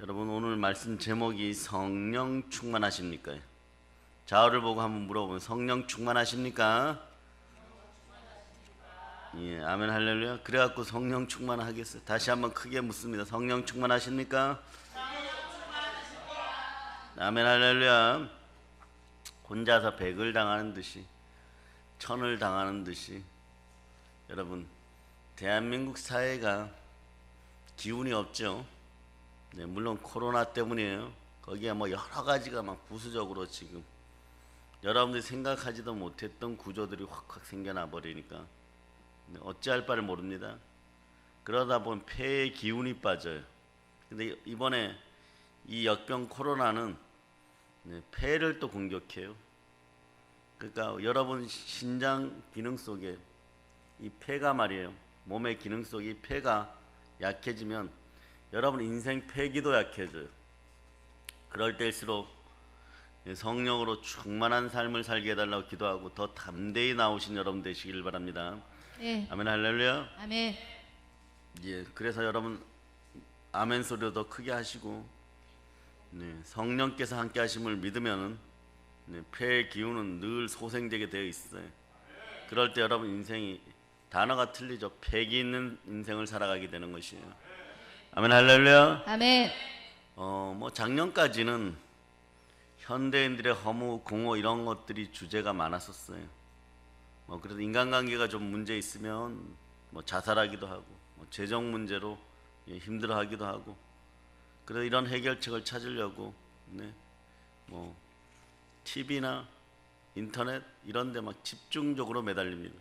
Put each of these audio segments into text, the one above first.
여러분, 오늘 말씀 제목이 성령 충만하십니까? 자어를 보고 한번 물어보면 성령 충만하십니까? 예, 아멘 할렐루야. 그래갖고 성령 충만하겠어요. 다시 한번 크게 묻습니다. 성령 충만하십니까? 아멘 할렐루야. 혼자서 백을 당하는 듯이, 천을 당하는 듯이, 여러분, 대한민국 사회가 기운이 없죠. 네, 물론 코로나 때문이에요. 거기에 뭐 여러 가지가 막 부수적으로 지금 여러분들이 생각하지도 못했던 구조들이 확확 생겨나 버리니까 어찌할 바를 모릅니다. 그러다 보면 폐의 기운이 빠져요. 근데 이번에 이 역병 코로나는 폐를 또 공격해요. 그러니까 여러분 신장 기능 속에 이 폐가 말이에요. 몸의 기능 속에 이 폐가 약해지면 여러분 인생 폐기도 약해져요. 그럴 때일수록 성령으로 충만한 삶을 살게 해달라고 기도하고 더 담대히 나오신 여러분 되시길 바랍니다. 네. 아멘 할렐루야. 아멘. 예, 그래서 여러분 아멘 소리도 더 크게 하시고, 성령께서 함께 하심을 믿으면은 폐의 기운은 늘 소생되게 되어 있어요. 그럴 때 여러분 인생이 단어가 틀리죠. 폐기 있는 인생을 살아가게 되는 것이에요. 아멘 할렐루야. 아멘. 뭐 작년까지는 현대인들의 허무, 공허 이런 것들이 주제가 많았었어요. 그래서 인간관계가 좀 문제 있으면 뭐 자살하기도 하고, 재정 문제로 힘들어하기도 하고, 그래서 이런 해결책을 찾으려고 뭐 TV나 인터넷 이런 데 막 집중적으로 매달립니다.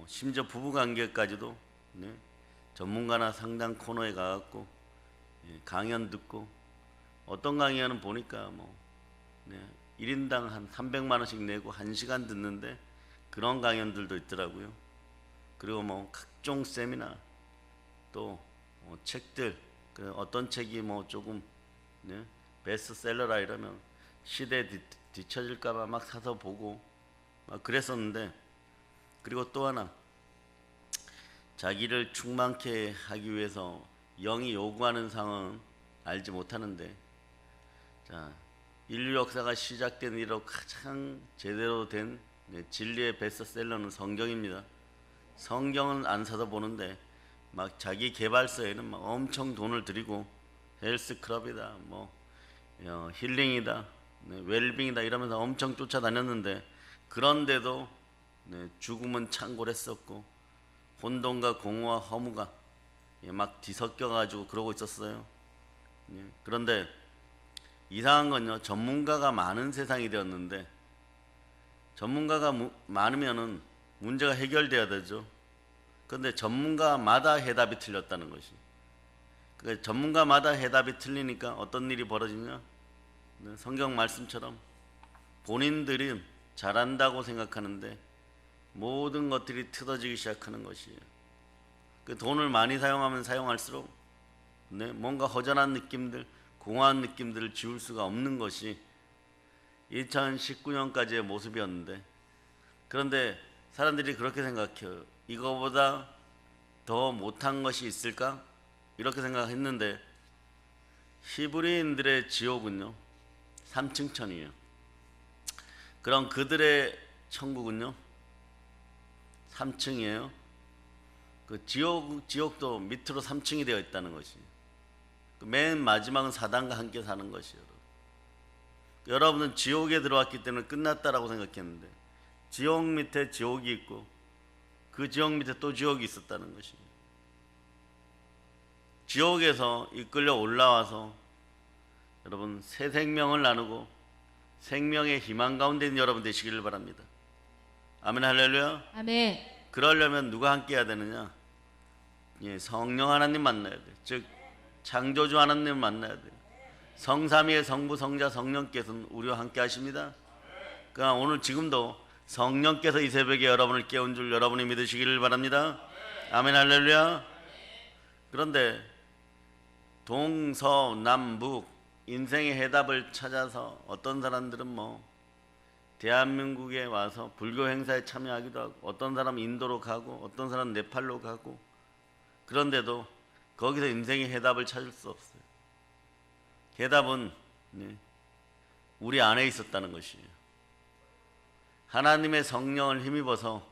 심지어 부부관계까지도 전문가나 상담 코너에 가갖고 강연 듣고, 어떤 강연은 보니까 1인당 한 300만 원씩 내고 1시간 듣는데 그런 강연들도 있더라고요. 그리고 뭐 각종 세미나, 또 책들, 어떤 책이 뭐 조금 베스트셀러라 이러면 시대에 뒤처질까봐 막 사서 보고 막 그랬었는데, 그리고 또 하나, 자기를 충만케 하기 위해서 영이 요구하는 상황은 알지 못하는데, 자, 인류 역사가 시작된 이후로 가장 제대로 된 진리의 베스트셀러는 성경입니다. 성경은 안 사서 보는데 막 자기 개발서에는 막 엄청 돈을 들이고 헬스클럽이다, 뭐 힐링이다, 웰빙이다 이러면서 엄청 쫓아다녔는데, 그런데도 죽음은 창궐했었고 혼돈과 공허와 허무가 막 뒤섞여 가지고 그러고 있었어요. 그런데 이상한 건요, 전문가가 많은 세상이 되었는데, 전문가가 많으면은 문제가 해결돼야 되죠. 그런데 전문가마다 해답이 틀렸다는 것이. 그 전문가마다 해답이 틀리니까 어떤 일이 벌어지냐? 성경 말씀처럼 본인들이 잘한다고 생각하는데 모든 것들이 틀어지기 시작하는 것이에요. 그 돈을 많이 사용하면 사용할수록 뭔가 허전한 느낌들, 공허한 느낌들을 지울 수가 없는 것이 2019년까지의 모습이었는데, 그런데 사람들이 그렇게 생각해요. 이거보다 더 못한 것이 있을까? 이렇게 생각했는데, 히브리인들의 지옥은요 3층 천이에요. 그럼 그들의 천국은요 3층이에요. 그 지옥도 밑으로 3층이 되어 있다는 것이. 맨 마지막은 사단과 함께 사는 것이에요. 여러분은 지옥에 들어왔기 때문에 끝났다라고 생각했는데, 지옥 밑에 지옥이 있고 그 지옥 밑에 또 지옥이 있었다는 것이에요. 지옥에서 이끌려 올라와서 여러분 새 생명을 나누고 생명의 희망 가운데 있는 여러분 되시기를 바랍니다. 아멘 할렐루야. 아멘. 그러려면 누가 함께 해야 되느냐? 성령 하나님 만나야 돼. 즉 창조주 하나님 만나야 돼. 성삼위의 성부, 성자, 성령께서는 우리와 함께 하십니다. 그러니까 오늘 지금도 성령께서 이 새벽에 여러분을 깨운 줄 여러분이 믿으시기를 바랍니다. 아멘 할렐루야. 그런데 동서남북 인생의 해답을 찾아서 어떤 사람들은 대한민국에 와서 불교 행사에 참여하기도 하고, 어떤 사람은 인도로 가고, 어떤 사람은 네팔로 가고, 그런데도 거기서 인생의 해답을 찾을 수 없어요. 해답은 우리 안에 있었다는 것이에요. 하나님의 성령을 힘입어서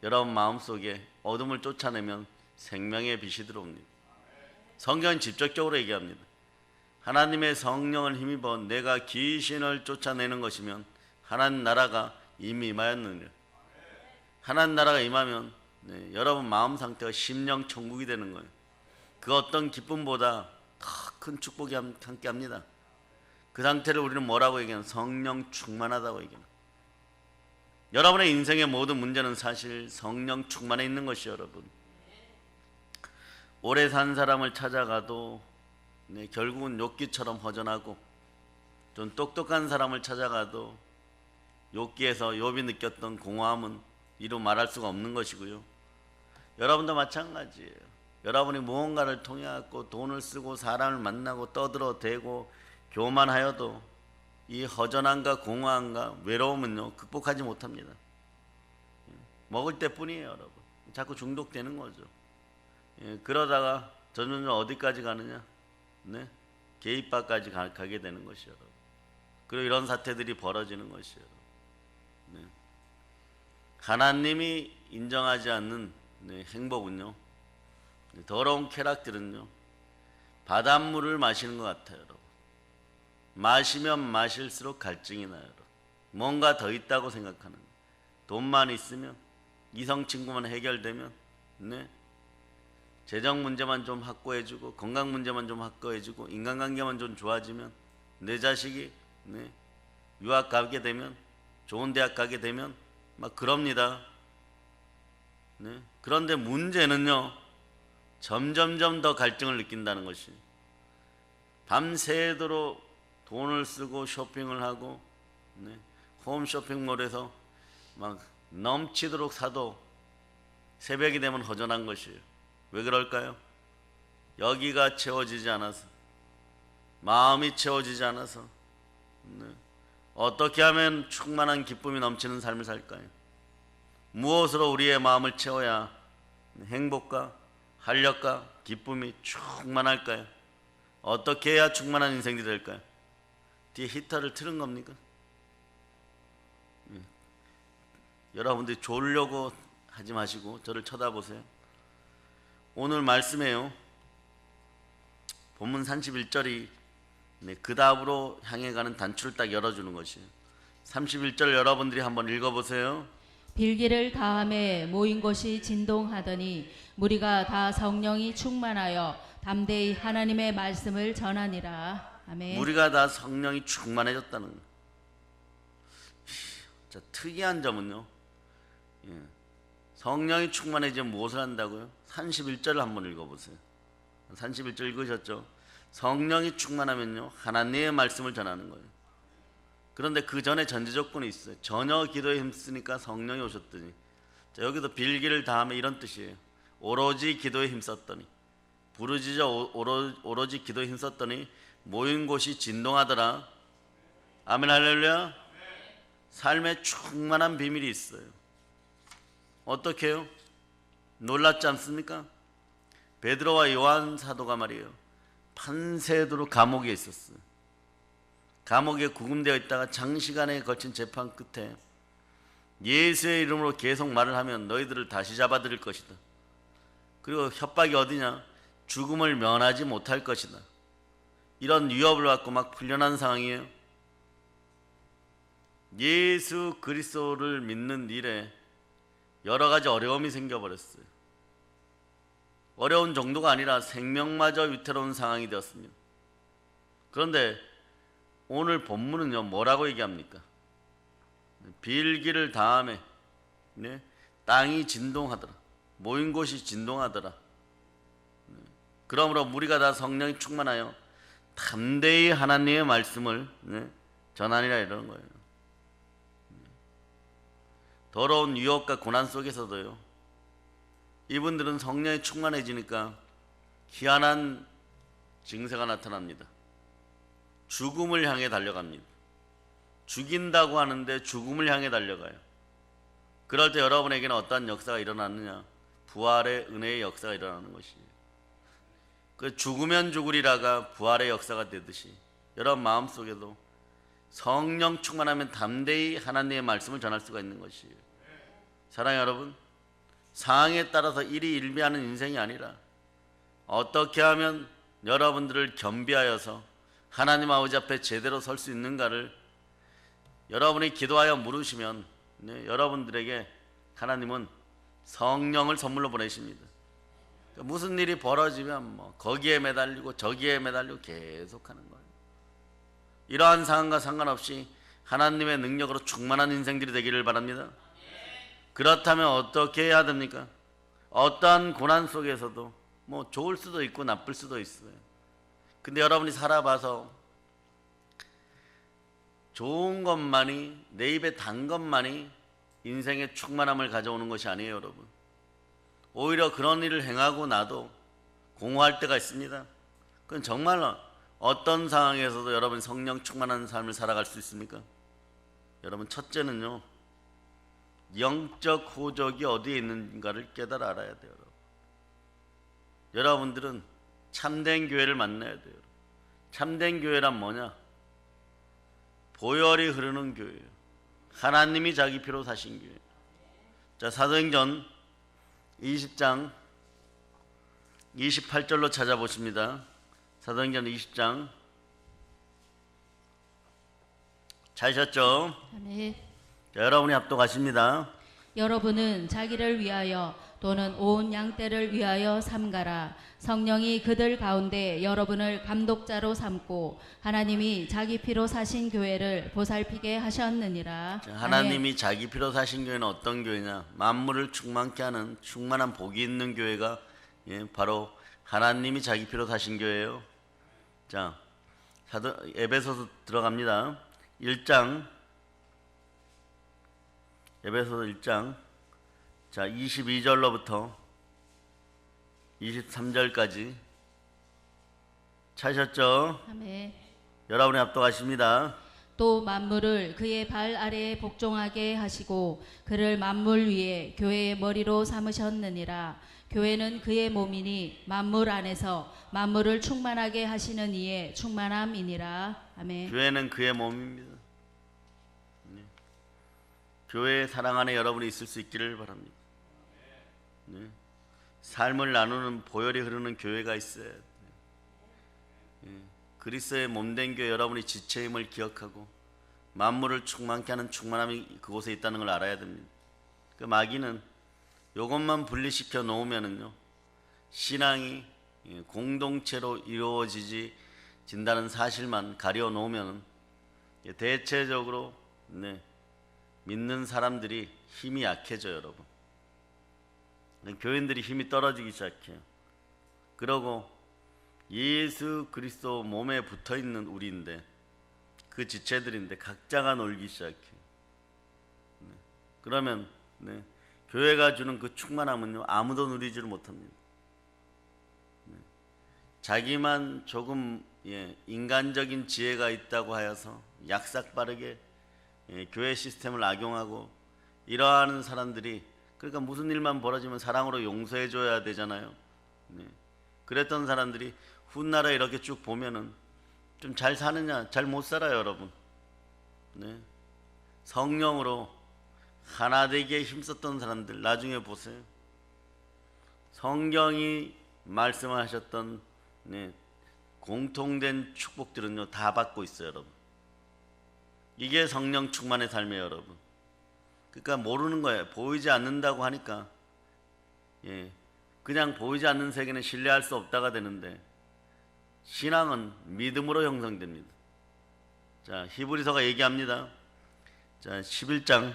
여러분 마음속에 어둠을 쫓아내면 생명의 빛이 들어옵니다. 성경은 직접적으로 얘기합니다. 하나님의 성령을 힘입어 내가 귀신을 쫓아내는 것이면 하나님 나라가 이미 임하였느니라. 하나님 나라가 임하면 여러분 마음 상태가 심령 천국이 되는 거예요. 그 어떤 기쁨보다 더 큰 축복이 함께 합니다. 그 상태를 우리는 뭐라고 얘기하냐? 성령 충만하다고 얘기합니다. 여러분의 인생의 모든 문제는 사실 성령 충만해 있는 것이요, 여러분. 오래 산 사람을 찾아가도 결국은 욥기처럼 허전하고, 좀 똑똑한 사람을 찾아가도 욥기에서 욥이 느꼈던 공허함은 이루 말할 수가 없는 것이고요. 여러분도 마찬가지예요. 여러분이 무언가를 통해 갖고 돈을 쓰고 사람을 만나고 떠들어대고 교만하여도 이 허전함과 공허함과 외로움은요 극복하지 못합니다. 먹을 때뿐이에요, 여러분. 자꾸 중독되는 거죠. 그러다가 점점 어디까지 가느냐? 개입바까지 가게 되는 것이요. 그리고 이런 사태들이 벌어지는 것이요. 하나님이 인정하지 않는 행복은요, 더러운 쾌락들은요, 바닷물을 마시는 것 같아요, 여러분. 마시면 마실수록 갈증이 나요, 여러분. 뭔가 더 있다고 생각하는 거예요. 돈만 있으면, 이성 친구만 해결되면, 재정 문제만 좀 확보해주고, 건강 문제만 좀 확보해주고, 인간관계만 좀 좋아지면, 내 자식이 유학 가게 되면, 좋은 대학 가게 되면 막 그럽니다. 그런데 문제는요, 점점점 더 갈증을 느낀다는 것이, 밤새도록 돈을 쓰고 쇼핑을 하고 홈쇼핑몰에서 막 넘치도록 사도 새벽이 되면 허전한 것이에요. 왜 그럴까요? 여기가 채워지지 않아서, 마음이 채워지지 않아서. 어떻게 하면 충만한 기쁨이 넘치는 삶을 살까요? 무엇으로 우리의 마음을 채워야 행복과 활력과 기쁨이 충만할까요? 어떻게 해야 충만한 인생이 될까요? 뒤에 히터를 틀은 겁니까? 여러분들이 졸려고 하지 마시고 저를 쳐다보세요. 오늘 말씀에요, 본문 31절이 그 다음으로 향해 가는 단추를 딱 열어주는 것이에요. 31절 여러분들이 한번 읽어보세요. 빌기를 다함에 모인 곳이 진동하더니 무리가 다 성령이 충만하여 담대히 하나님의 말씀을 전하니라. 아멘. 무리가 다 성령이 충만해졌다는 거예요. 자, 특이한 점은요, 성령이 충만해지면 무엇을 한다고요? 31절을 한번 읽어보세요. 31절 읽으셨죠? 성령이 충만하면요, 하나님의 말씀을 전하는 거예요. 그런데 그 전에 전제 조건이 있어요. 전혀 기도에 힘쓰니까 성령이 오셨더니. 자, 여기도 빌기를 다하면 이런 뜻이에요. 오로지 기도에 힘썼더니, 부르짖어 오로지 기도에 힘썼더니 모인 곳이 진동하더라. 아멘, 할렐루야. 삶에 충만한 비밀이 있어요. 어떻게 해요? 놀랍지 않습니까? 베드로와 요한 사도가 말이에요, 밤새도록 감옥에 있었어요. 감옥에 구금되어 있다가 장시간에 걸친 재판 끝에 예수의 이름으로 계속 말을 하면 너희들을 다시 잡아들일 것이다. 그리고 협박이 어디냐? 죽음을 면하지 못할 것이다. 이런 위협을 받고 막 풀려난 상황이에요. 예수 그리스도를 믿는 일에 여러 가지 어려움이 생겨버렸어요. 어려운 정도가 아니라 생명마저 위태로운 상황이 되었습니다. 그런데 오늘 본문은요, 뭐라고 얘기합니까? 빌기를 다함에 땅이 진동하더라. 모인 곳이 진동하더라. 그러므로 무리가 다 성령이 충만하여 담대히 하나님의 말씀을 전하니라 이러는 거예요. 더러운 유혹과 고난 속에서도요, 이분들은 성령이 충만해지니까 희한한 증세가 나타납니다. 죽음을 향해 달려갑니다. 죽인다고 하는데 죽음을 향해 달려가요. 그럴 때 여러분에게는 어떠한 역사가 일어나느냐? 부활의 은혜의 역사가 일어나는 것이에요. 그 죽으면 죽으리라가 부활의 역사가 되듯이 여러분 마음속에도 성령 충만하면 담대히 하나님의 말씀을 전할 수가 있는 것이에요. 사랑하는 여러분, 상황에 따라서 일희일비하는 인생이 아니라 어떻게 하면 여러분들을 겸비하여서 하나님 아버지 앞에 제대로 설 수 있는가를 여러분이 기도하여 물으시면 여러분들에게 하나님은 성령을 선물로 보내십니다. 무슨 일이 벌어지면 뭐 거기에 매달리고 저기에 매달리고 계속하는 거예요. 이러한 상황과 상관없이 하나님의 능력으로 충만한 인생들이 되기를 바랍니다. 그렇다면 어떻게 해야 됩니까? 어떠한 고난 속에서도 뭐 좋을 수도 있고 나쁠 수도 있어요. 근데 여러분이 살아봐서 좋은 것만이, 내 입에 단 것만이 인생의 충만함을 가져오는 것이 아니에요, 여러분. 오히려 그런 일을 행하고 나도 공허할 때가 있습니다. 그건 정말로 어떤 상황에서도 여러분 성령 충만한 삶을 살아갈 수 있습니까? 여러분, 첫째는요, 영적 호적이 어디에 있는가를 깨달아 알아야 돼요. 여러분들은 참된 교회를 만나야 돼요. 참된 교회란 뭐냐? 보혈이 흐르는 교회예요. 하나님이 자기 피로 사신 교회. 자, 사도행전 20장 28절로 찾아보십니다. 사도행전 20장. 찾으셨죠? 아멘. 자, 여러분이 합독하십니다. 여러분은 자기를 위하여 또는 온 양떼를 위하여 삼가라. 성령이 그들 가운데 여러분을 감독자로 삼고 하나님이 자기 피로 사신 교회를 보살피게 하셨느니라. 자, 하나님이 자기 피로 사신 교회는 어떤 교회냐? 만물을 충만케 하는 충만한 복이 있는 교회가 바로 하나님이 자기 피로 사신 교회예요. 자, 에베소서 들어갑니다. 1장, 에베소서 1장, 자, 22절로부터 23절까지 찾으셨죠? 아멘. 여러분이 합독하십니다. 또 만물을 그의 발 아래에 복종하게 하시고 그를 만물 위에 교회의 머리로 삼으셨느니라. 교회는 그의 몸이니 만물 안에서 만물을 충만하게 하시는 이의 충만함이니라. 아멘. 교회는 그의 몸입니다. 교회의 사랑 안에 여러분이 있을 수 있기를 바랍니다. 삶을 나누는 보혈이 흐르는 교회가 있어야 돼요. 그리스도의 몸된 교회, 여러분이 지체임을 기억하고 만물을 충만케 하는 충만함이 그곳에 있다는 걸 알아야 됩니다. 그 마귀는 이것만 분리시켜 놓으면은요, 신앙이 공동체로 이루어지지 진다는 사실만 가려 놓으면 대체적으로 믿는 사람들이 힘이 약해져요, 여러분. 교인들이 힘이 떨어지기 시작해요. 그러고 예수 그리스도 몸에 붙어있는 우리인데, 그 지체들인데 각자가 놀기 시작해요. 그러면 교회가 주는 그 충만함은요, 아무도 누리지를 못합니다. 자기만 조금 인간적인 지혜가 있다고 하여서 약삭빠르게 교회 시스템을 악용하고 이러한 사람들이, 그러니까 무슨 일만 벌어지면 사랑으로 용서해 줘야 되잖아요. 그랬던 사람들이 훗날에 이렇게 쭉 보면은 좀 잘 사느냐? 잘 못 살아요, 여러분. 성령으로 하나 되기에 힘썼던 사람들 나중에 보세요. 성경이 말씀하셨던 공통된 축복들은요, 다 받고 있어요, 여러분. 이게 성령 충만의 삶이에요, 여러분. 그러니까 모르는 거예요. 보이지 않는다고 하니까 그냥 보이지 않는 세계는 신뢰할 수 없다가 되는데, 신앙은 믿음으로 형성됩니다. 자, 히브리서가 얘기합니다. 자, 11장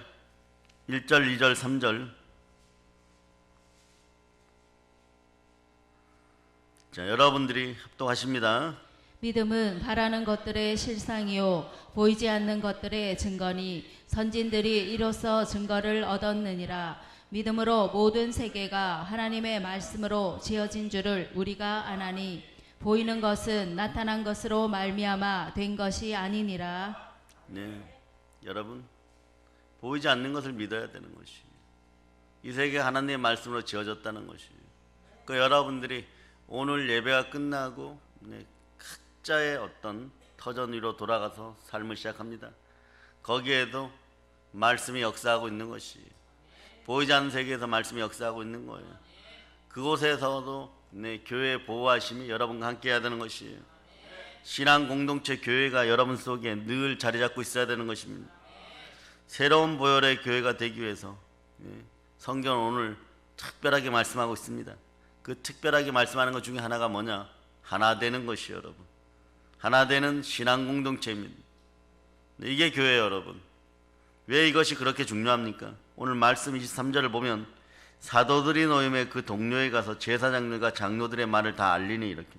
1절, 2절, 3절. 자, 여러분들이 합독하십니다. 믿음은 바라는 것들의 실상이요 보이지 않는 것들의 증거니 선진들이 이로써 증거를 얻었느니라. 믿음으로 모든 세계가 하나님의 말씀으로 지어진 줄을 우리가 아나니 보이는 것은 나타난 것으로 말미암아 된 것이 아니니라. 여러분, 보이지 않는 것을 믿어야 되는 것이, 이 세계가 하나님의 말씀으로 지어졌다는 것이. 그 여러분들이 오늘 예배가 끝나고 각자의 어떤 터전 위로 돌아가서 삶을 시작합니다. 거기에도 말씀이 역사하고 있는 것이, 보이지 않는 세계에서 말씀이 역사하고 있는 거예요. 그곳에서도 교회의 보호하심이 여러분과 함께 해야 되는 것이에요. 신앙 공동체 교회가 여러분 속에 늘 자리 잡고 있어야 되는 것입니다. 새로운 보혈의 교회가 되기 위해서 성경은 오늘 특별하게 말씀하고 있습니다. 그 특별하게 말씀하는 것 중에 하나가 뭐냐? 하나 되는 것이요, 여러분. 하나 되는 신앙 공동체입니다. 이게 교회예요, 여러분. 왜 이것이 그렇게 중요합니까? 오늘 말씀 23절을 보면 사도들이 모임의 그 동료에 가서 제사장들과 장로들의 말을 다 알리니, 이렇게.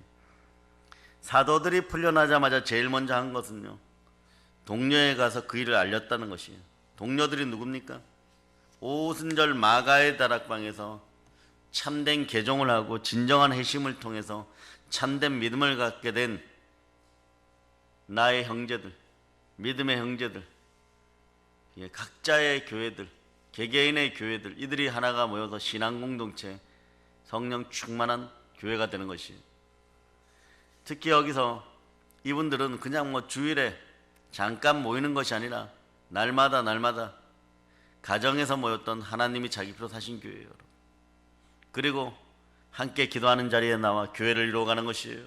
사도들이 풀려나자마자 제일 먼저 한 것은요, 동료에 가서 그 일을 알렸다는 것이에요. 동료들이 누굽니까? 오순절 마가의 다락방에서 참된 개종을 하고 진정한 회심을 통해서 참된 믿음을 갖게 된 나의 형제들, 믿음의 형제들, 각자의 교회들, 개개인의 교회들, 이들이 하나가 모여서 신앙 공동체, 성령 충만한 교회가 되는 것이에요. 특히 여기서 이분들은 그냥 주일에 잠깐 모이는 것이 아니라 날마다 가정에서 모였던 하나님이 자기 피로 사신 교회예요, 여러분. 그리고 함께 기도하는 자리에 나와 교회를 이루어가는 것이에요.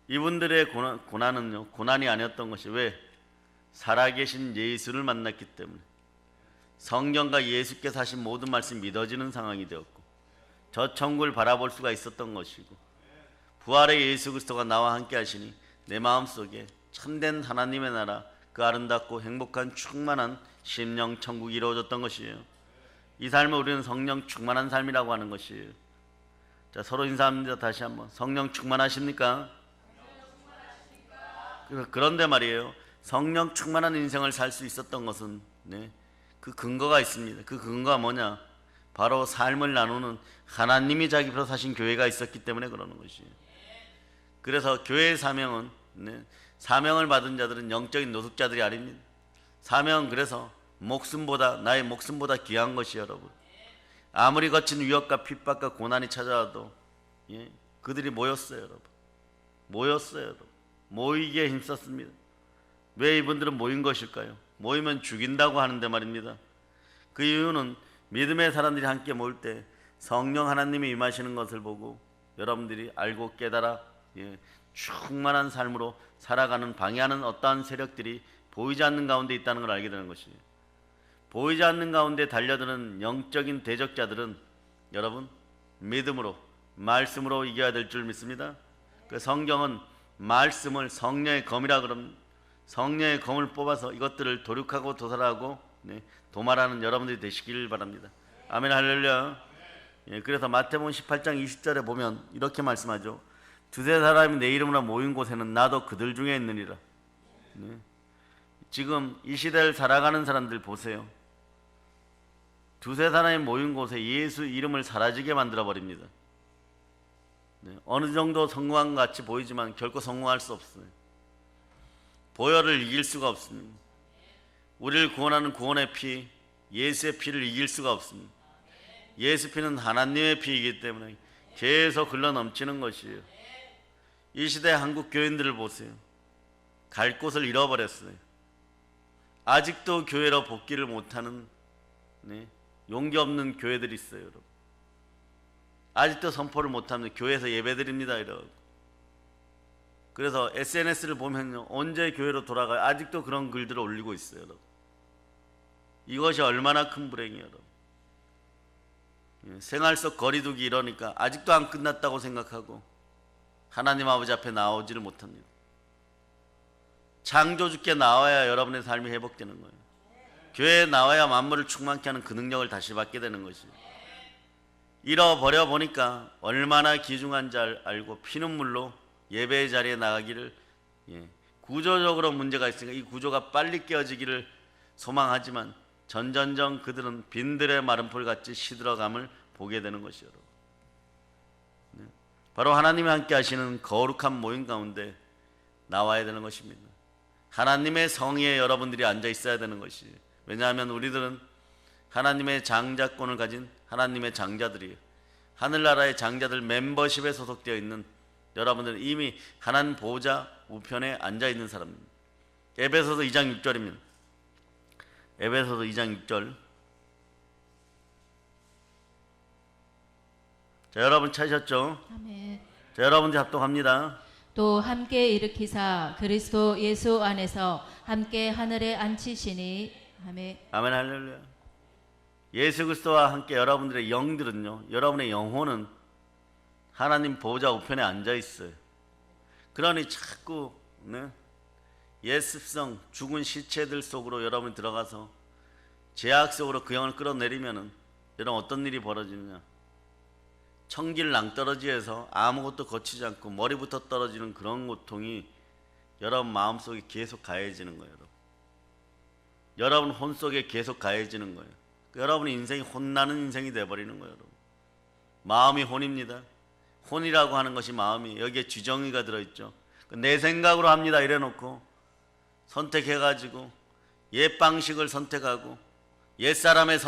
이분들의 고난은요, 고난이 아니었던 것이, 왜? 살아계신 예수를 만났기 때문에 성경과 예수께서 하신 모든 말씀이 믿어지는 상황이 되었고, 저 천국을 바라볼 수가 있었던 것이고, 부활의 예수 그리스도가 나와 함께 하시니 내 마음속에 참된 하나님의 나라, 그 아름답고 행복한 충만한 심령 천국이 이루어졌던 것이에요. 이 삶을 우리는 성령 충만한 삶이라고 하는 것이에요. 자, 서로 인사합니다. 다시 한번. 성령 충만하십니까? 그런데 말이에요, 성령 충만한 인생을 살 수 있었던 것은 그 근거가 있습니다. 그 근거가 뭐냐? 바로 삶을 나누는 하나님이 자기 피로 사신 교회가 있었기 때문에 그러는 것이에요. 그래서 교회의 사명은, 사명을 받은 자들은 영적인 노숙자들이 아닙니다. 사명은 그래서 나의 목숨보다 귀한 것이, 여러분. 아무리 거친 위협과 핍박과 고난이 찾아와도 그들이 모였어요, 여러분. 모이기에 힘썼습니다. 왜 이분들은 모인 것일까요? 모이면 죽인다고 하는데 말입니다. 그 이유는 믿음의 사람들이 함께 모일 때 성령 하나님이 임하시는 것을 보고 여러분들이 알고 깨달아 충만한 삶으로 살아가는, 방해하는 어떠한 세력들이 보이지 않는 가운데 있다는 걸 알게 되는 것이에요. 보이지 않는 가운데 달려드는 영적인 대적자들은 여러분 믿음으로, 말씀으로 이겨야 될 줄 믿습니다. 그 성경은 말씀을 성령의 검이라 그럽니다. 성령의 검을 뽑아서 이것들을 도륙하고 도살하고 도말하는 여러분들이 되시길 바랍니다. 아멘, 할렐루야. 그래서 마태복음 18장 20절에 보면 이렇게 말씀하죠. 두세 사람이 내 이름으로 모인 곳에는 나도 그들 중에 있느니라. 지금 이 시대를 살아가는 사람들 보세요. 두세 사람이 모인 곳에 예수 이름을 사라지게 만들어 버립니다. 어느 정도 성공한 것 같이 보이지만 결코 성공할 수 없어요. 보혈을 이길 수가 없습니다. 우리를 구원하는 구원의 피, 예수의 피를 이길 수가 없습니다. 예수 피는 하나님의 피이기 때문에 계속 흘러 넘치는 것이에요. 이 시대 한국 교인들을 보세요. 갈 곳을 잃어버렸어요. 아직도 교회로 복귀를 못하는 용기 없는 교회들이 있어요, 여러분. 아직도 선포를 못하면 교회에서 예배드립니다 이러고. 그래서 SNS를 보면요, 언제 교회로 돌아가요? 아직도 그런 글들을 올리고 있어요, 여러분. 이것이 얼마나 큰 불행이에요, 여러분. 생활 속 거리두기 이러니까 아직도 안 끝났다고 생각하고 하나님 아버지 앞에 나오지를 못합니다. 창조주께 나와야 여러분의 삶이 회복되는 거예요. 교회에 나와야 만물을 충만케 하는 그 능력을 다시 받게 되는 것이에요. 잃어버려 보니까 얼마나 귀중한 줄 알고 피눈물로 예배의 자리에 나가기를, 구조적으로 문제가 있으니까 이 구조가 빨리 깨어지기를 소망하지만 전전전 그들은 빈들의 마른 풀같이 시들어감을 보게 되는 것이요. 바로 하나님이 함께 하시는 거룩한 모임 가운데 나와야 되는 것입니다. 하나님의 성의에 여러분들이 앉아 있어야 되는 것이에요. 왜냐하면 우리들은 하나님의 장자권을 가진 하나님의 장자들이에요. 하늘나라의 장자들 멤버십에 소속되어 있는 여러분들은 이미 하나님 보호자 우편에 앉아 있는 사람입니다. 에베소서 2장 6절입니다. 에베소서 2장 6절. 자, 여러분 찾으셨죠? 아멘. 자, 여러분들 합독합니다. 또 함께 일으키사 그리스도 예수 안에서 함께 하늘에 앉히시니. 아멘. 아멘 할렐루야. 예수 그리스도와 함께 여러분들의 영들은요, 여러분의 영혼은 하나님 보좌 우편에 앉아 있어요. 그러니 자꾸 예습성 죽은 시체들 속으로 여러분이 들어가서 죄악 속으로 그 영을 끌어내리면은 여러분 어떤 일이 벌어지느냐? 청길 낭떠러지에서 아무것도 거치지 않고 머리부터 떨어지는 그런 고통이 여러분 마음속에 계속 가해지는 거예요. 여러분 혼 속에 계속 가해지는 거예요. 여러분의 인생이 혼나는 인생이 돼버리는 거예요. 여러분. 마음이 혼입니다. 혼이라고 하는 것이 마음이, 여기에 쥐정의가 들어있죠. 내 생각으로 합니다 이래놓고 선택해가지고 옛 방식을 선택하고 옛사람의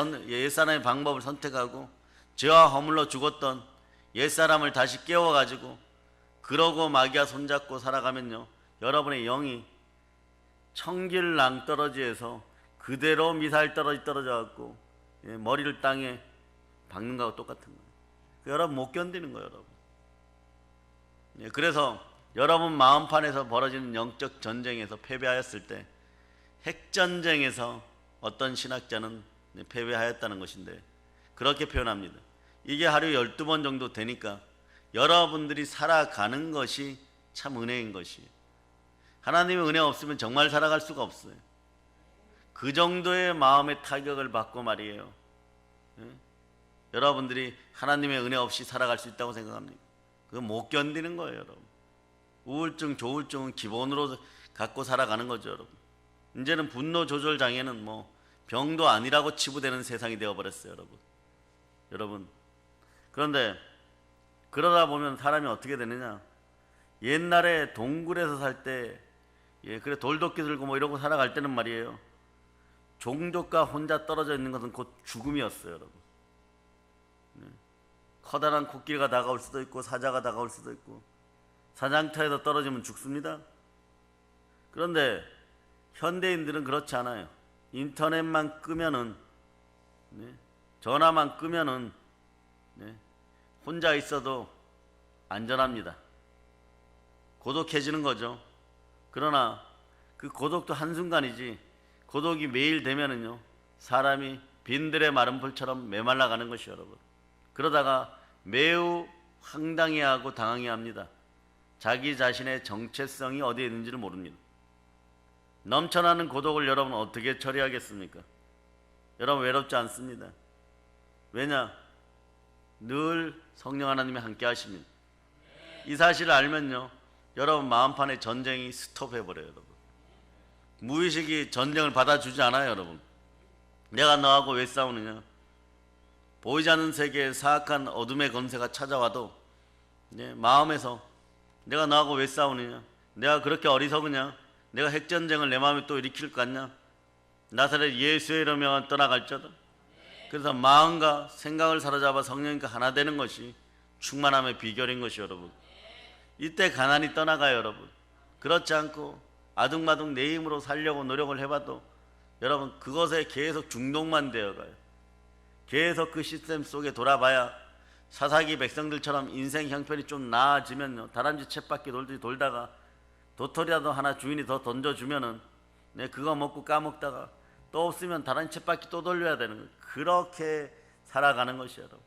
방법을 선택하고 죄와 허물로 죽었던 옛사람을 다시 깨워가지고 그러고 마귀와 손잡고 살아가면요, 여러분의 영이 청길 낭떠러지에서 그대로 미사일 떨어져갖고 머리를 땅에 박는 거하고 똑같은 거예요. 여러분 못 견디는 거예요, 여러분. 그래서 여러분 마음판에서 벌어지는 영적 전쟁에서 패배하였을 때 핵전쟁에서 어떤 신학자는 패배하였다는 것인데 그렇게 표현합니다. 이게 하루에 12번 정도 되니까 여러분들이 살아가는 것이 참 은혜인 것이에요. 하나님의 은혜 없으면 정말 살아갈 수가 없어요. 그 정도의 마음의 타격을 받고 말이에요. 여러분들이 하나님의 은혜 없이 살아갈 수 있다고 생각합니까? 그거 못 견디는 거예요, 여러분. 우울증, 조울증은 기본으로 갖고 살아가는 거죠, 여러분. 이제는 분노 조절 장애는 뭐 병도 아니라고 치부되는 세상이 되어버렸어요, 여러분. 그런데 그러다 보면 사람이 어떻게 되느냐? 옛날에 동굴에서 살 때, 그래 돌도끼 들고 뭐 이러고 살아갈 때는 말이에요, 종족과 혼자 떨어져 있는 것은 곧 죽음이었어요, 여러분. 커다란 코끼리가 다가올 수도 있고 사자가 다가올 수도 있고 사장터에서 떨어지면 죽습니다. 그런데 현대인들은 그렇지 않아요. 인터넷만 끄면은, 전화만 끄면은 혼자 있어도 안전합니다. 고독해지는 거죠. 그러나 그 고독도 한순간이지 고독이 매일 되면은요, 사람이 빈들의 마른 풀처럼 메말라가는 것이 여러분. 그러다가 매우 황당해하고 당황해합니다. 자기 자신의 정체성이 어디에 있는지를 모릅니다. 넘쳐나는 고독을 여러분 어떻게 처리하겠습니까? 여러분 외롭지 않습니다. 왜냐? 늘 성령 하나님이 함께 하십니다. 이 사실을 알면요, 여러분 마음판의 전쟁이 스톱해버려요. 여러분 무의식이 전쟁을 받아주지 않아요. 여러분 내가 너하고 왜 싸우느냐? 보이지 않는 세계에 사악한 어둠의 권세가 찾아와도 마음에서 내가 너하고 왜 싸우느냐? 내가 그렇게 어리석으냐? 내가 핵전쟁을 내 마음에 또 일으킬 것 같냐? 나사렛 예수의 이름으로 떠나갈지어다. 그래서 마음과 생각을 사로잡아 성령님과 하나 되는 것이 충만함의 비결인 것이 여러분. 이때 가난이 떠나가요, 여러분. 그렇지 않고 아둥바둥 내 힘으로 살려고 노력을 해봐도 여러분 그것에 계속 중독만 되어가요. 계속 그 시스템 속에 돌아봐야 사사기 백성들처럼 인생 형편이 좀 나아지면요, 다람쥐 쳇바퀴 돌다가 도토리라도 하나 주인이 더 던져주면은 그거 먹고 까먹다가 또 없으면 다람쥐 쳇바퀴 또 돌려야 되는 거예요. 그렇게 살아가는 것이 여러분.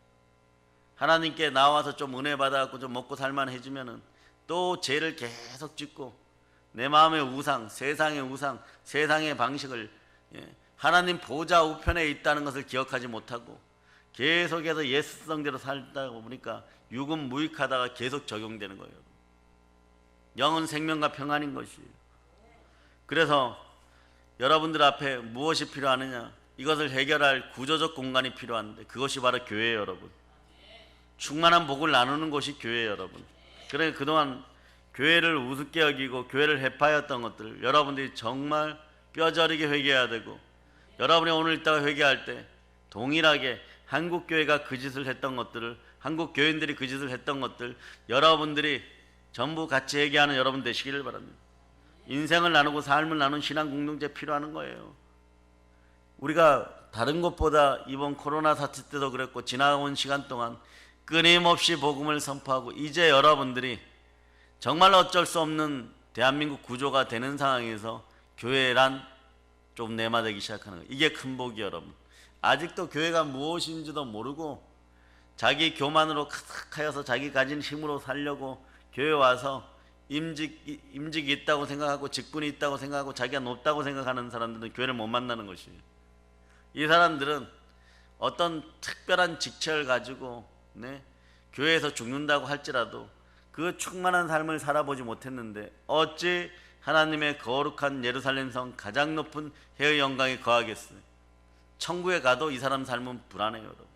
하나님께 나와서 좀 은혜 받아갖고 좀 먹고 살만해지면은 또 죄를 계속 짓고 내 마음의 우상, 세상의 방식을 하나님 보좌 우편에 있다는 것을 기억하지 못하고 계속해서 예습성대로 살다 보니까 육은 무익하다가 계속 적용되는 거예요. 영은 생명과 평안인 것이에요. 그래서 여러분들 앞에 무엇이 필요하느냐? 이것을 해결할 구조적 공간이 필요한데 그것이 바로 교회예요, 여러분. 충만한 복을 나누는 곳이 교회예요, 여러분. 그러니까 그동안 교회를 우습게 여기고 교회를 해파였던 것들 여러분들이 정말 뼈저리게 회개해야 되고, 여러분이 오늘 이따가 회개할 때 동일하게 한국 교회가 그 짓을 했던 것들을, 한국 교인들이 그 짓을 했던 것들 여러분들이 전부 같이 회개하는 여러분 되시기를 바랍니다. 인생을 나누고 삶을 나누는 신앙 공동체 필요한 거예요. 우리가 다른 것보다 이번 코로나 사태 때도 그랬고 지나온 시간 동안 끊임없이 복음을 선포하고 이제 여러분들이 정말 어쩔 수 없는 대한민국 구조가 되는 상황에서 교회란 좀 내마되기 시작하는 거예요. 이게 큰 복이에요, 여러분. 아직도 교회가 무엇인지도 모르고 자기 교만으로 가득하여서 자기 가진 힘으로 살려고 교회 와서 임직이 있다고 생각하고 직분이 있다고 생각하고 자기가 높다고 생각하는 사람들은 교회를 못 만나는 것이에요. 이 사람들은 어떤 특별한 직책을 가지고 교회에서 죽는다고 할지라도 그 충만한 삶을 살아보지 못했는데 어찌 하나님의 거룩한 예루살렘 성 가장 높은 해의 영광에 거하겠어요. 천국에 가도 이 사람 삶은 불안해요. 여러분.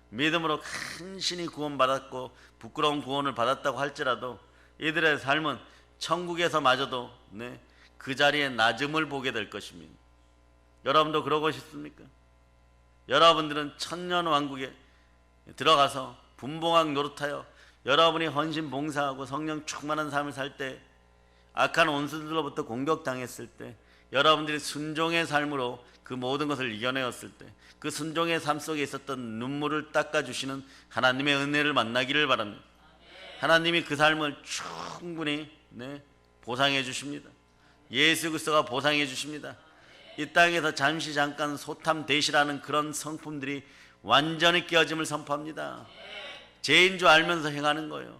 믿음으로 간신히 구원받았고 부끄러운 구원을 받았다고 할지라도 이들의 삶은 천국에서마저도 그 자리에 낮음을 보게 될 것입니다. 여러분도 그러고 싶습니까? 여러분들은 천년왕국에 들어가서 분봉왕 노릇하여 여러분이 헌신 봉사하고 성령 충만한 삶을 살 때 악한 원수들로부터 공격당했을 때 여러분들이 순종의 삶으로 그 모든 것을 이겨내었을 때 그 순종의 삶 속에 있었던 눈물을 닦아주시는 하나님의 은혜를 만나기를 바랍니다. 하나님이 그 삶을 충분히 보상해 주십니다. 예수 그리스도가 보상해 주십니다. 이 땅에서 잠깐 소탐 대시라는 그런 성품들이 완전히 깨어짐을 선포합니다. 죄인 줄 알면서 행하는 거예요.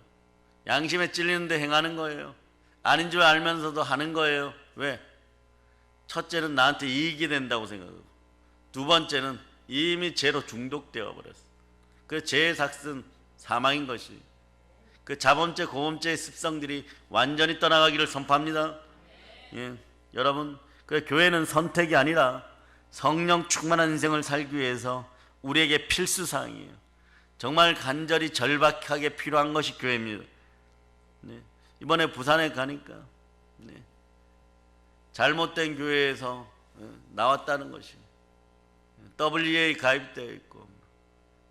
양심에 찔리는데 행하는 거예요. 아닌 줄 알면서도 하는 거예요. 왜? 첫째는 나한테 이익이 된다고 생각하고 두 번째는 이미 죄로 중독되어 버렸어. 그 죄의 삭은 사망인 것이 그 자범죄 고범죄의 습성들이 완전히 떠나가기를 선포합니다. 여러분, 그 교회는 선택이 아니라 성령 충만한 인생을 살기 위해서 우리에게 필수사항이에요. 정말 간절히 절박하게 필요한 것이 교회입니다. 이번에 부산에 가니까 잘못된 교회에서 나왔다는 것이 WEA 가입되어 있고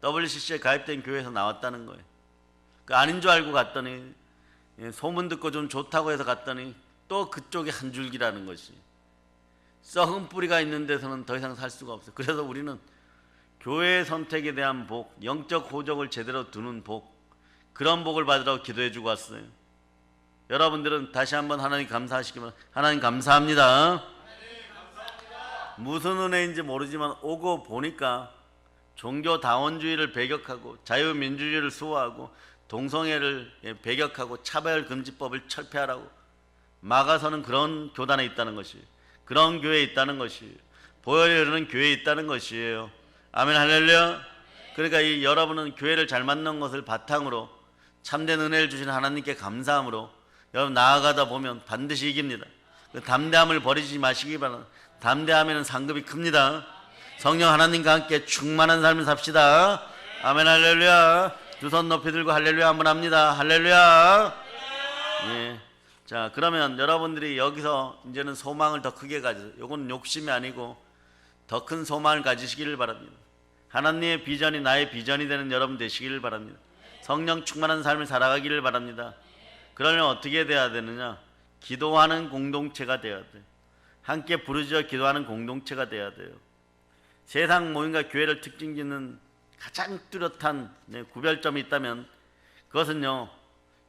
WCC에 가입된 교회에서 나왔다는 거예요. 그 아닌 줄 알고 갔더니 소문 듣고 좀 좋다고 해서 갔더니 또 그쪽이 한 줄기라는 것이 썩은 뿌리가 있는 데서는 더 이상 살 수가 없어요. 그래서 우리는 교회의 선택에 대한 복, 영적 호적을 제대로 두는 복, 그런 복을 받으라고 기도해 주고 왔어요. 여러분들은 다시 한번 하나님 감사하시기만 하나님 감사합니다. 무슨 은혜인지 모르지만 오고 보니까 종교다원주의를 배격하고 자유민주주의를 수호하고 동성애를 배격하고 차별금지법을 철폐하라고 막아서는 그런 교단에 있다는 것이 그런 교회에 있다는 것이 보혈이 교회에 있다는 것이에요. 아멘 할렐루야. 그러니까 여러분은 교회를 잘 만난 것을 바탕으로 참된 은혜를 주신 하나님께 감사함으로 여러분 나아가다 보면 반드시 이깁니다. 그 담대함을 버리지 마시기 바랍니다. 담대함에는 상급이 큽니다. 성령 하나님과 함께 충만한 삶을 삽시다. 아멘 할렐루야. 두 손 높이 들고 할렐루야 한번 합니다. 할렐루야. 예. 자, 그러면 여러분들이 여기서 이제는 소망을 더 크게 가지세요. 이건 욕심이 아니고 더 큰 소망을 가지시기를 바랍니다. 하나님의 비전이 나의 비전이 되는 여러분 되시기를 바랍니다. 성령 충만한 삶을 살아가기를 바랍니다. 그러려면 어떻게 돼야 되느냐? 기도하는 공동체가 돼야 돼. 함께 부르짖어 기도하는 공동체가 돼야 돼요. 세상 모임과 교회를 특징 짓는 가장 뚜렷한 구별점이 있다면 그것은요,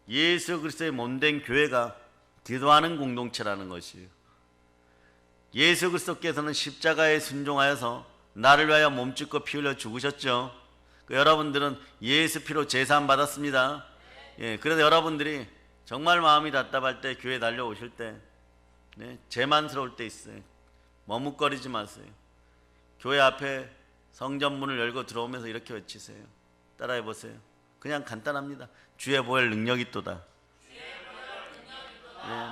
예수 그리스도의 몸된 교회가 기도하는 공동체라는 것이에요. 예수 그리스도께서는 십자가에 순종하여서 나를 위하여 몸짓고 피 흘려 죽으셨죠. 여러분들은 예수 피로 제사함 받았습니다. 그래서 여러분들이 정말 마음이 답답할 때 교회 달려오실 때 재만스러울 때 있어요. 머뭇거리지 마세요. 교회 앞에 성전문을 열고 들어오면서 이렇게 외치세요. 따라해 보세요. 그냥 간단합니다. 주의 보혈 능력이 있도다.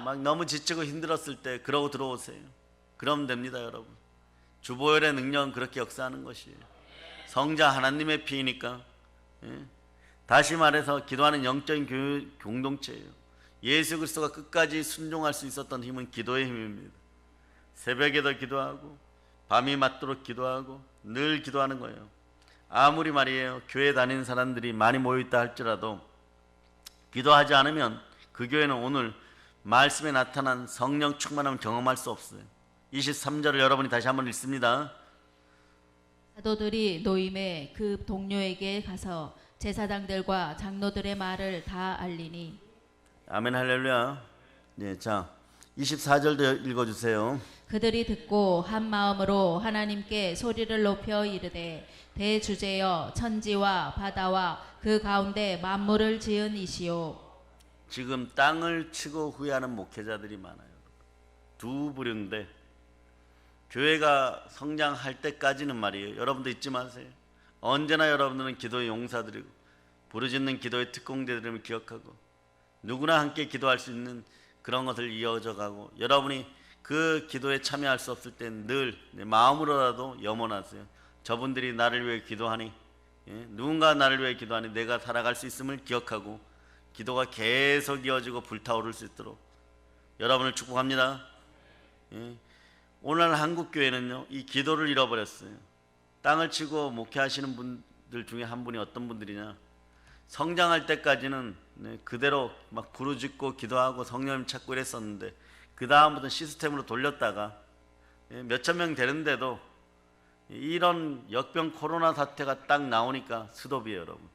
막 너무 지치고 힘들었을 때 그러고 들어오세요. 그러면 됩니다. 여러분, 주보혈의 능력은 그렇게 역사하는 것이에요. 성자 하나님의 피이니까. 다시 말해서 기도하는 영적인 교회 공동체예요. 예수 그리스도가 끝까지 순종할 수 있었던 힘은 기도의 힘입니다. 새벽에도 기도하고 밤이 맞도록 기도하고 늘 기도하는 거예요. 아무리 말이에요, 교회 다니는 사람들이 많이 모여있다 할지라도 기도하지 않으면 그 교회는 오늘 말씀에 나타난 성령 충만함을 경험할 수 없어요. 23절을 여러분이 다시 한번 읽습니다. 사도들이 노임에 그 동료에게 가서 제사장들과 장로들의 말을 다 알리니. 아멘 할렐루야. 네, 자 24절도 읽어주세요. 그들이 듣고 한 마음으로 하나님께 소리를 높여 이르되 대주제여 천지와 바다와 그 가운데 만물을 지은 이시오. 지금 땅을 치고 후회하는 목회자들이 많아요. 두 부류인데 교회가 성장할 때까지는 말이에요. 여러분도 잊지 마세요. 언제나 여러분들은 기도의 용사들이고 부르짖는 기도의 특공대들임을 기억하고 누구나 함께 기도할 수 있는 그런 것을 이어져 가고 여러분이 그 기도에 참여할 수 없을 땐 늘 마음으로라도 염원하세요. 저분들이 나를 위해 기도하니 누군가 나를 위해 기도하니 내가 살아갈 수 있음을 기억하고 기도가 계속 이어지고 불타오를 수 있도록 여러분을 축복합니다. 오늘 한국교회는요 이 기도를 잃어버렸어요. 땅을 치고 목회하시는 분들 중에 한 분이 어떤 분들이냐, 성장할 때까지는 그대로 막 부르짖고 기도하고 성령님 찾고 이랬었는데 그 다음부터 시스템으로 돌렸다가 몇천 명 되는데도 이런 역병 코로나 사태가 딱 나오니까 스톱이에요. 여러분,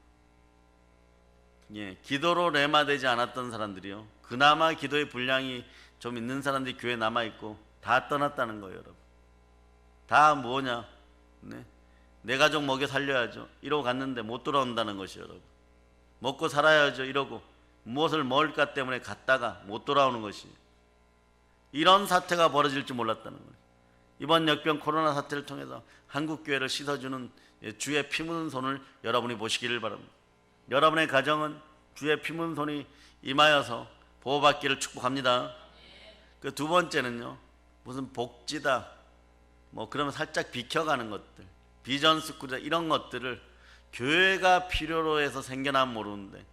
기도로 레마되지 않았던 사람들이요, 그나마 기도의 분량이 좀 있는 사람들이 교회에 남아있고 다 떠났다는 거예요. 여러분, 다 뭐냐, 내 가족 먹여 살려야죠 이러고 갔는데 못 돌아온다는 것이에요. 여러분, 먹고 살아야죠 이러고 무엇을 먹을까 때문에 갔다가 못 돌아오는 것이, 이런 사태가 벌어질 줄 몰랐다는 거예요. 이번 역병 코로나 사태를 통해서 한국교회를 씻어주는 주의 피 묻은 손을 여러분이 보시기를 바랍니다. 여러분의 가정은 주의 피 묻은 손이 임하여서 보호받기를 축복합니다. 그 두 번째는요, 무슨 복지다 뭐 그러면 살짝 비켜가는 것들, 비전 스쿨이다 이런 것들을 교회가 필요로 해서 생겨나면 모르는데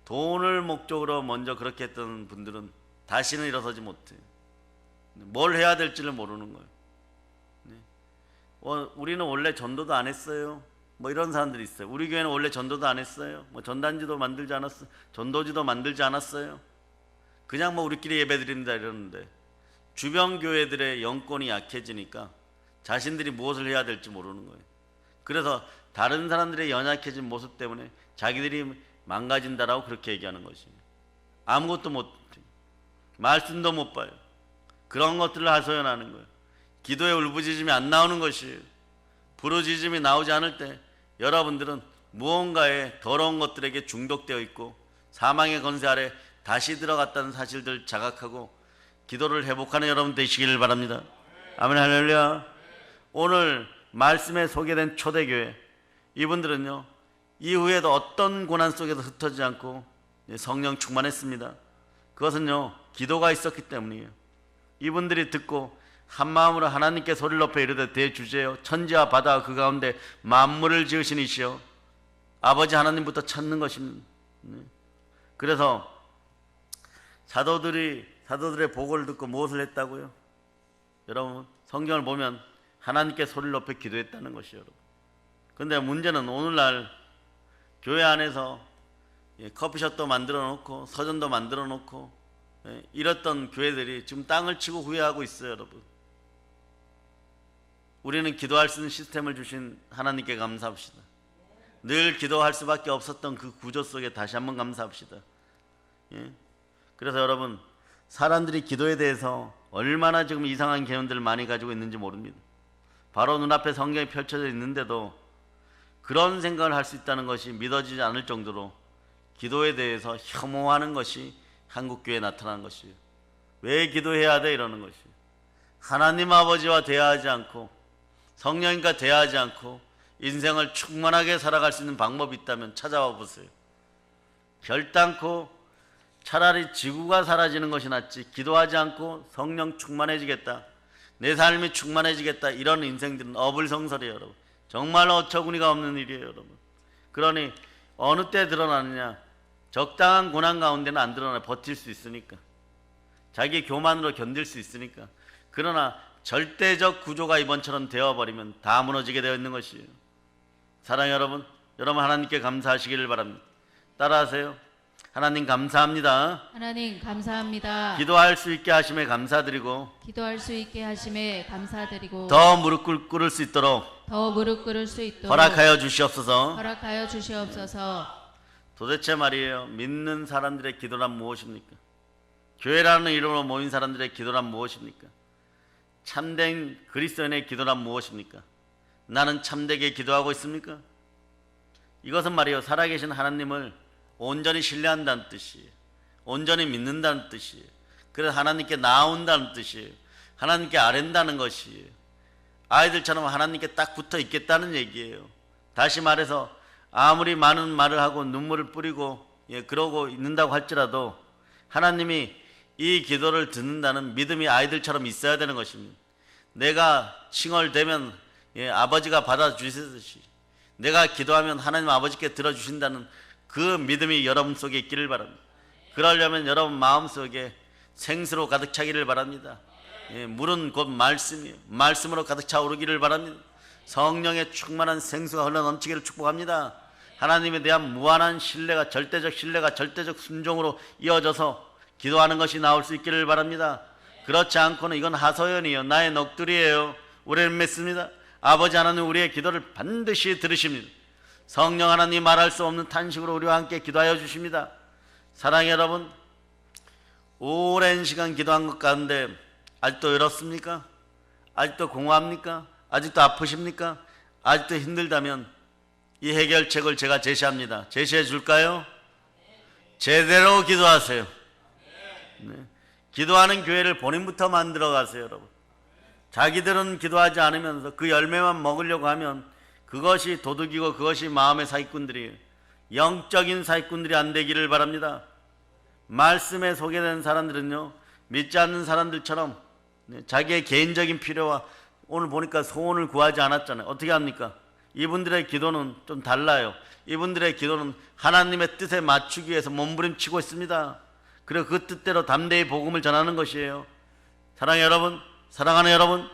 돈을 목적으로 먼저 그렇게 했던 분들은 다시는 일어서지 못해요. 뭘 해야 될지를 모르는 거예요. 우리는 원래 전도도 안 했어요 뭐 이런 사람들이 있어요. 우리 교회는 원래 전도도 안 했어요. 뭐 전단지도 만들지 않았어요. 전도지도 만들지 않았어요. 그냥 뭐 우리끼리 예배드립니다 이러는데 주변 교회들의 영권이 약해지니까 자신들이 무엇을 해야 될지 모르는 거예요. 그래서 다른 사람들의 연약해진 모습 때문에 자기들이 망가진다라고 그렇게 얘기하는 것이에요. 아무것도 못해요. 말씀도 못 봐요. 그런 것들을 하소연하는 거예요. 기도의 울부짖음이 안 나오는 것이에요. 부르짖음이 나오지 않을 때 여러분들은 무언가에 더러운 것들에게 중독되어 있고 사망의 권세 아래 다시 들어갔다는 사실들 자각하고 기도를 회복하는 여러분 되시기를 바랍니다. 아멘 할렐루야. 오늘 말씀에 소개된 초대교회, 이분들은요 이후에도 어떤 고난 속에서 흩어지지 않고 성령 충만했습니다. 그것은요 기도가 있었기 때문이에요. 이분들이 듣고 한 마음으로 하나님께 소리를 높여 이르되 대주제여 천지와 바다와 그 가운데 만물을 지으신 이시여 아버지 하나님부터 찾는 것입니다. 그래서 사도들의 보고를 듣고 무엇을 했다고요? 여러분, 성경을 보면 하나님께 소리를 높여 기도했다는 것이에요. 여러분, 근데 문제는 오늘날 교회 안에서 커피숍도 만들어 놓고 서점도 만들어 놓고 이랬던 교회들이 지금 땅을 치고 후회하고 있어요. 여러분, 우리는 기도할 수 있는 시스템을 주신 하나님께 감사합시다. 늘 기도할 수밖에 없었던 그 구조 속에 다시 한번 감사합시다. 그래서 여러분, 사람들이 기도에 대해서 얼마나 지금 이상한 개념들을 많이 가지고 있는지 모릅니다. 바로 눈앞에 성경이 펼쳐져 있는데도 그런 생각을 할 수 있다는 것이 믿어지지 않을 정도로 기도에 대해서 혐오하는 것이 한국교회에 나타난 것이에요. 왜 기도해야 돼? 이러는 것이에요. 하나님 아버지와 대화하지 않고 성령님과 대화하지 않고 인생을 충만하게 살아갈 수 있는 방법이 있다면 찾아와 보세요. 결단코 차라리 지구가 사라지는 것이 낫지 기도하지 않고 성령 충만해지겠다, 내 삶이 충만해지겠다, 이런 인생들은 어불성설이에요. 여러분, 정말 어처구니가 없는 일이에요. 여러분, 그러니 어느 때 드러나느냐, 적당한 고난 가운데는 안 드러나, 버틸 수 있으니까, 자기 교만으로 견딜 수 있으니까. 그러나 절대적 구조가 이번처럼 되어버리면 다 무너지게 되어 있는 것이에요. 사랑하는 여러분, 여러분 하나님께 감사하시기를 바랍니다. 따라하세요. 하나님 감사합니다. 하나님 감사합니다. 기도할 수 있게 하심에 감사드리고 기도할 수 있게 하심에 감사드리고 더 무릎 꿇을 수 있도록 더 무릎 꿇을 수 있도록 허락하여 주시옵소서. 허락하여 주시옵소서. 도대체 말이에요, 믿는 사람들의 기도란 무엇입니까? 교회라는 이름으로 모인 사람들의 기도란 무엇입니까? 참된 그리스도인의 기도란 무엇입니까? 나는 참되게 기도하고 있습니까? 이것은 말이에요, 살아계신 하나님을 온전히 신뢰한다는 뜻이에요. 온전히 믿는다는 뜻이에요. 그래서 하나님께 나아온다는 뜻이에요. 하나님께 아랜다는 것이에요. 아이들처럼 하나님께 딱 붙어 있겠다는 얘기예요. 다시 말해서 아무리 많은 말을 하고 눈물을 뿌리고 그러고 있는다고 할지라도 하나님이 이 기도를 듣는다는 믿음이 아이들처럼 있어야 되는 것입니다. 내가 칭얼대면 아버지가 받아주시듯이 내가 기도하면 하나님 아버지께 들어주신다는 그 믿음이 여러분 속에 있기를 바랍니다. 그러려면 여러분 마음속에 생수로 가득 차기를 바랍니다. 물은 곧 말씀이에요. 말씀으로 가득 차오르기를 바랍니다. 성령의 충만한 생수가 흘러넘치기를 축복합니다. 하나님에 대한 무한한 신뢰가, 절대적 신뢰가 절대적 순종으로 이어져서 기도하는 것이 나올 수 있기를 바랍니다. 그렇지 않고는 이건 하소연이에요. 나의 넋두리예요. 우리는 믿습니다. 아버지 하나님 우리의 기도를 반드시 들으십니다. 성령 하나님 말할 수 없는 탄식으로 우리와 함께 기도하여 주십니다. 사랑해 여러분, 오랜 시간 기도한 것 가운데 아직도 외롭습니까? 아직도 공허합니까? 아직도 아프십니까? 아직도 힘들다면 이 해결책을 제가 제시합니다. 제시해 줄까요? 제대로 기도하세요. 네. 기도하는 교회를 본인부터 만들어 가세요, 여러분. 자기들은 기도하지 않으면서 그 열매만 먹으려고 하면 그것이 도둑이고 그것이 마음의 사기꾼들이에요. 영적인 사기꾼들이 안 되기를 바랍니다. 말씀에 소개된 사람들은요, 믿지 않는 사람들처럼 자기의 개인적인 필요와 오늘 보니까 소원을 구하지 않았잖아요. 어떻게 합니까? 이분들의 기도는 좀 달라요. 이분들의 기도는 하나님의 뜻에 맞추기 위해서 몸부림치고 있습니다. 그리고 그 뜻대로 담대히 복음을 전하는 것이에요. 사랑하는 여러분, 사랑하는 여러분,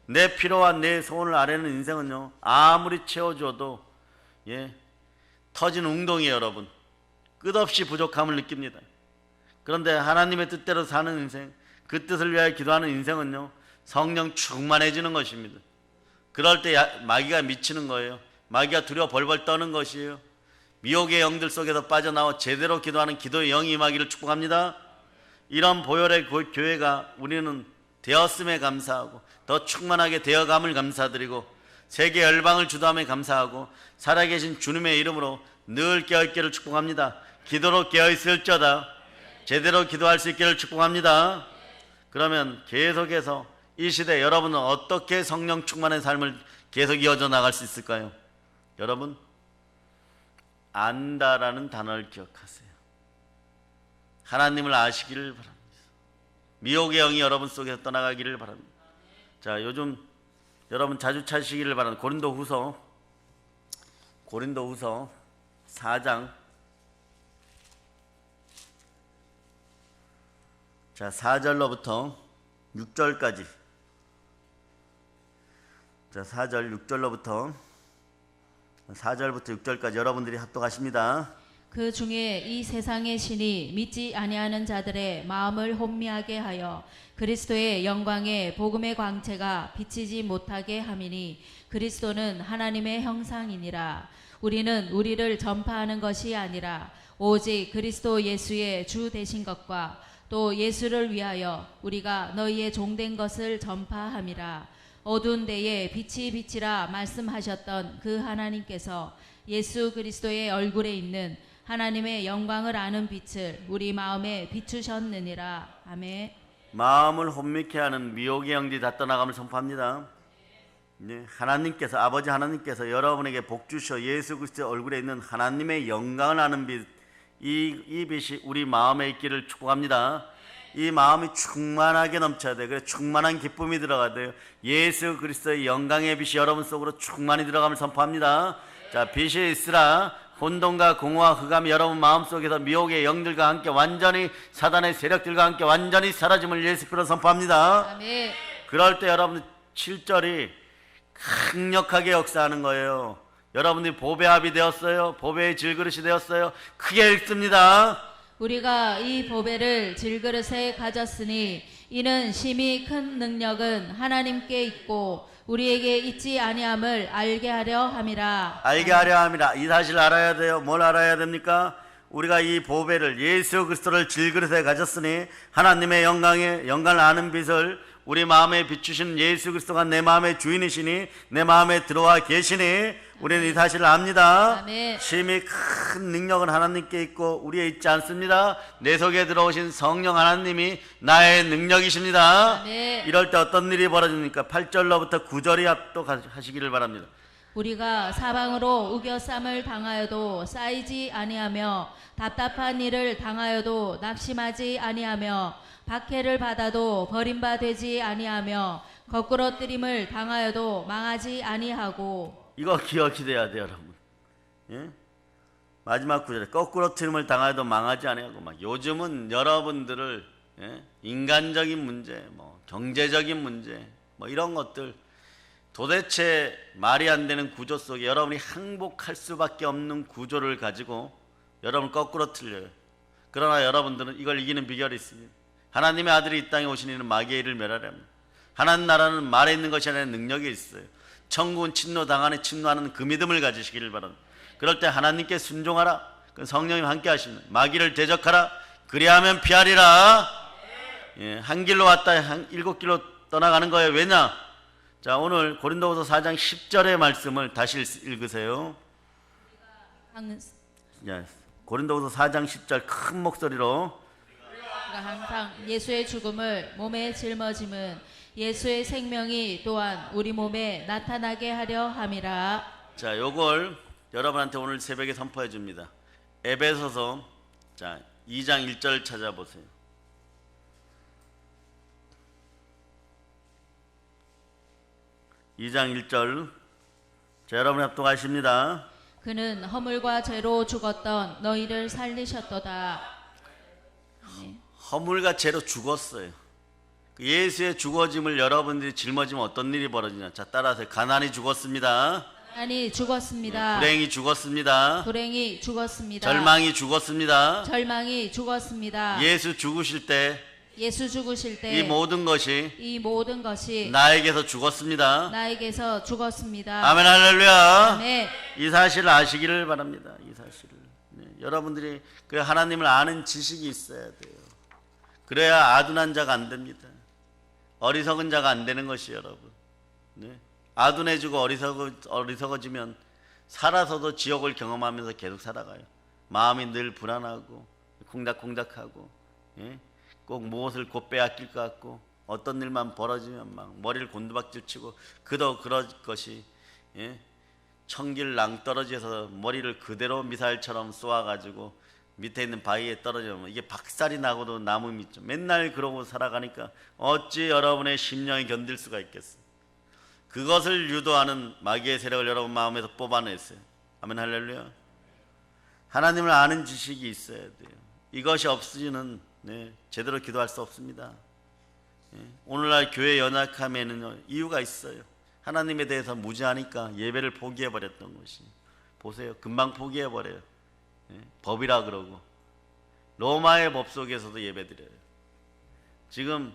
내 필요와 내 소원을 아뢰는 인생은요, 아무리 채워줘도 터진 웅덩이에요. 여러분, 끝없이 부족함을 느낍니다. 그런데 하나님의 뜻대로 사는 인생, 그 뜻을 위하여 기도하는 인생은요, 성령 충만해지는 것입니다. 그럴 때 마귀가 미치는 거예요. 마귀가 두려워 벌벌 떠는 것이에요. 미혹의 영들 속에서 빠져나와 제대로 기도하는 기도의 영이 임하기를 축복합니다. 이런 보혈의 교회가 우리는 되었음에 감사하고 더 충만하게 되어감을 감사드리고 세계 열방을 주도함에 감사하고 살아계신 주님의 이름으로 늘 깨어있기를 축복합니다. 기도로 깨어있을저다. 제대로 기도할 수 있기를 축복합니다. 그러면 계속해서 이 시대 여러분은 어떻게 성령 충만의 삶을 계속 이어져 나갈 수 있을까요? 여러분, 안다라는 단어를 기억하세요. 하나님을 아시기를 바랍니다. 미혹의 영이 여러분 속에서 떠나가기를 바랍니다. 자, 요즘 여러분 자주 찾으시기를 바랍니다. 고린도후서 4장, 자, 4절로부터 6절까지, 자, 4절부터 6절까지 여러분들이 합독하십니다. 그 중에 이 세상의 신이 믿지 아니하는 자들의 마음을 혼미하게 하여 그리스도의 영광의 복음의 광채가 비치지 못하게 함이니 그리스도는 하나님의 형상이니라. 우리는 우리를 전파하는 것이 아니라 오직 그리스도 예수의 주 되신 것과 또 예수를 위하여 우리가 너희의 종된 것을 전파함이라. 어두운 데에 빛이 비치라 말씀하셨던 그 하나님께서 예수 그리스도의 얼굴에 있는 하나님의 영광을 아는 빛을 우리 마음에 비추셨느니라. 아멘. 마음을 혼미케 하는 미혹의 영들이 다 떠나감을 선포합니다. 하나님께서, 아버지 하나님께서 여러분에게 복 주셔 예수 그리스도의 얼굴에 있는 하나님의 영광을 아는 빛, 이 빛이 우리 마음에 있기를 축복합니다. 이 마음이 충만하게 넘쳐야 돼요. 그래서 충만한 기쁨이 들어가야 돼요. 예수 그리스도의 영광의 빛이 여러분 속으로 충만히 들어감을 선포합니다. 자, 빛이 있으라. 혼돈과 공허와 흑암이 여러분 마음속에서 미혹의 영들과 함께 완전히, 사단의 세력들과 함께 완전히 사라짐을 예수께로 선포합니다. 아멘. 그럴 때 여러분 7절이 강력하게 역사하는 거예요. 여러분들이 보배합이 되었어요. 보배의 질그릇이 되었어요. 크게 읽습니다. 우리가 이 보배를 질그릇에 가졌으니 이는 심히 큰 능력은 하나님께 있고 우리에게 있지 아니함을 알게 하려 함이라. 알게 하려 함이라. 이 사실을 알아야 돼요. 뭘 알아야 됩니까? 우리가 이 보배를 예수 그리스도를 질그릇에 가졌으니 하나님의 영광을 아는 빛을 우리 마음에 비추시는 예수 그리스도가 내 마음의 주인이시니 내 마음에 들어와 계시니 우리는 이 사실을 압니다. 아멘. 심히 큰 능력은 하나님께 있고 우리에 있지 않습니다. 내 속에 들어오신 성령 하나님이 나의 능력이십니다. 아멘. 이럴 때 어떤 일이 벌어집니까? 8절로부터 9절이 합독하시기를 바랍니다. 우리가 사방으로 우겨쌈을 당하여도 쌓이지 아니하며 답답한 일을 당하여도 낙심하지 아니하며 박해를 받아도 버림받지 아니하며 거꾸러뜨림을 당하여도 망하지 아니하고. 이거 기억이 돼야 돼요, 여러분. 예? 마지막 구절에 거꾸러뜨림을 당하여도 망하지 아니하고. 막 요즘은 여러분들을 인간적인 문제, 뭐 경제적인 문제, 뭐 이런 것들 도대체 말이 안 되는 구조 속에 여러분이 항복할 수밖에 없는 구조를 가지고 여러분을 거꾸로 틀려요. 그러나 여러분들은 이걸 이기는 비결이 있습니다. 하나님의 아들이 이 땅에 오신 이는 마귀의 일을 멸하려 합니다. 하나님 나라는 말에 있는 것이 아니라 능력이 있어요. 천국은 침노당 안에 침노하는 그 믿음을 가지시기를 바랍니다. 그럴 때 하나님께 순종하라. 그 성령님 함께 하시면 마귀를 대적하라. 그리하면 피하리라. 예, 한 길로 왔다 7길로 떠나가는 거예요. 왜냐? 자, 오늘 고린도후서 4장 10절의 말씀을 다시 읽으세요. 예, 고린도후서 4장 10절 큰 목소리로. 우리가 항상 예수의 죽음을 몸에 짊어짐은 예수의 생명이 또한 우리 몸에 나타나게 하려 함이라. 자, 요걸 여러분한테 오늘 새벽에 선포해 줍니다. 에베소서 2장 1절 찾아보세요. 2장 1절. 자, 여러분 합독하십니다. 그는 허물과 죄로 죽었던 너희를 살리셨도다. 허물과 죄로 죽었어요. 예수의 죽어짐을 여러분들이 짊어지면 어떤 일이 벌어지냐? 자, 따라서 가난이 죽었습니다. 가난이 죽었습니다. 불행이 죽었습니다. 불행이 죽었습니다. 절망이 죽었습니다. 절망이 죽었습니다. 예수 죽으실 때 예수 죽으실 때 이 모든 것이 나에게서 죽었습니다. 나에게서 죽었습니다. 아멘 할렐루야. 아멘. 이 사실을 아시기를 바랍니다. 이 사실을. 여러분들이 그 하나님을 아는 지식이 있어야 돼요. 그래야 아둔한 자가 안 됩니다. 어리석은 자가 안 되는 것이 여러분. 아둔해지고 어리석어지면 살아서도 지옥을 경험하면서 계속 살아가요. 마음이 늘 불안하고 콩닥콩닥하고 꼭 무엇을 곧 빼앗길 것 같고 어떤 일만 벌어지면 막 머리를 곤두박질 치고 그도 그럴 것이 청길 낭떠러지에서 머리를 그대로 미사일처럼 쏘아가지고 밑에 있는 바위에 떨어지면 이게 박살이 나고도 남음이 있죠. 맨날 그러고 살아가니까 어찌 여러분의 심령이 견딜 수가 있겠어요. 그것을 유도하는 마귀의 세력을 여러분 마음에서 뽑아냈어요. 아멘 할렐루야. 하나님을 아는 지식이 있어야 돼요. 이것이 없으면 제대로 기도할 수 없습니다. 오늘날 교회 연약함에는 이유가 있어요. 하나님에 대해서 무지하니까 예배를 포기해버렸던 것이. 보세요. 금방 포기해버려요. 법이라 그러고 로마의 법 속에서도 예배드려요. 지금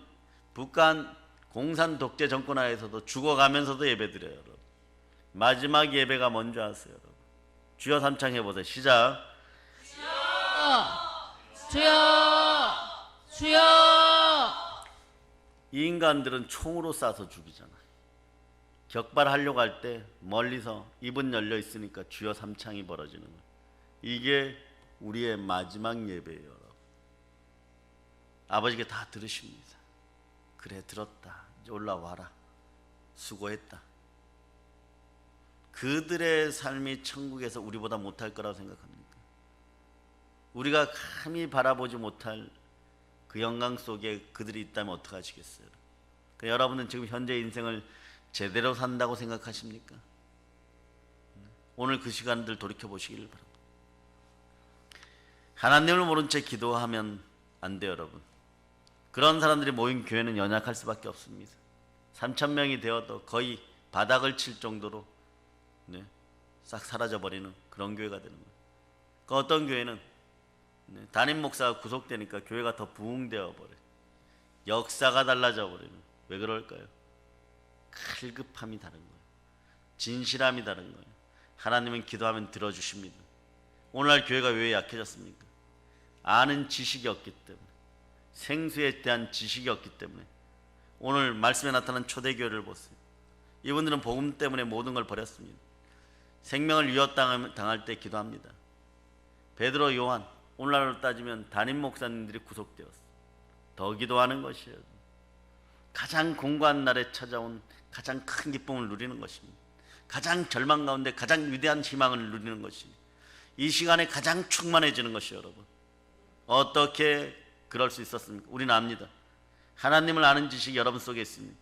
북한 공산 독재 정권 하에서도 죽어가면서도 예배드려요. 여러분. 마지막 예배가 뭔지 아세요? 여러분. 주여 삼창 해보세요. 시작. 주여 주여. 이 인간들은 총으로 쏴서 죽이잖아요. 격발하려고 할 때 멀리서 입은 열려 있으니까 주여 삼창이 벌어지는 거예요. 이게 우리의 마지막 예배예요. 여러분. 아버지께 다 들으십니다. 그래 들었다. 이제 올라와라. 수고했다. 그들의 삶이 천국에서 우리보다 못할 거라고 생각합니까? 우리가 감히 바라보지 못할 그 영광 속에 그들이 있다면 어떡하시겠어요? 그러니까 여러분은 지금 현재 인생을 제대로 산다고 생각하십니까? 오늘 그 시간들 돌이켜보시기를 바랍니다. 하나님을 모른 채 기도하면 안 돼요, 여러분. 그런 사람들이 모인 교회는 연약할 수밖에 없습니다. 3,000명이 되어도 거의 바닥을 칠 정도로 싹 사라져버리는 그런 교회가 되는 거예요. 그 어떤 교회는 담임 목사가 구속되니까 교회가 더 부흥되어 버려. 역사가 달라져 버리는. 왜 그럴까요? 갈급함이 다른 거예요. 진실함이 다른 거예요. 하나님은 기도하면 들어주십니다. 오늘날 교회가 왜 약해졌습니까? 아는 지식이 없기 때문에, 생수에 대한 지식이 없기 때문에. 오늘 말씀에 나타난 초대교회를 보세요. 이분들은 복음 때문에 모든 걸 버렸습니다. 생명을 위협당할 때 기도합니다. 베드로, 요한, 오늘날로 따지면 담임 목사님들이 구속되었어요. 더 기도하는 것이에요. 가장 공고한 날에 찾아온 가장 큰 기쁨을 누리는 것입니다. 가장 절망 가운데 가장 위대한 희망을 누리는 것이, 이 시간에 가장 충만해지는 것이에요. 여러분, 어떻게 그럴 수 있었습니까? 우리는 압니다. 하나님을 아는 지식이 여러분 속에 있습니다.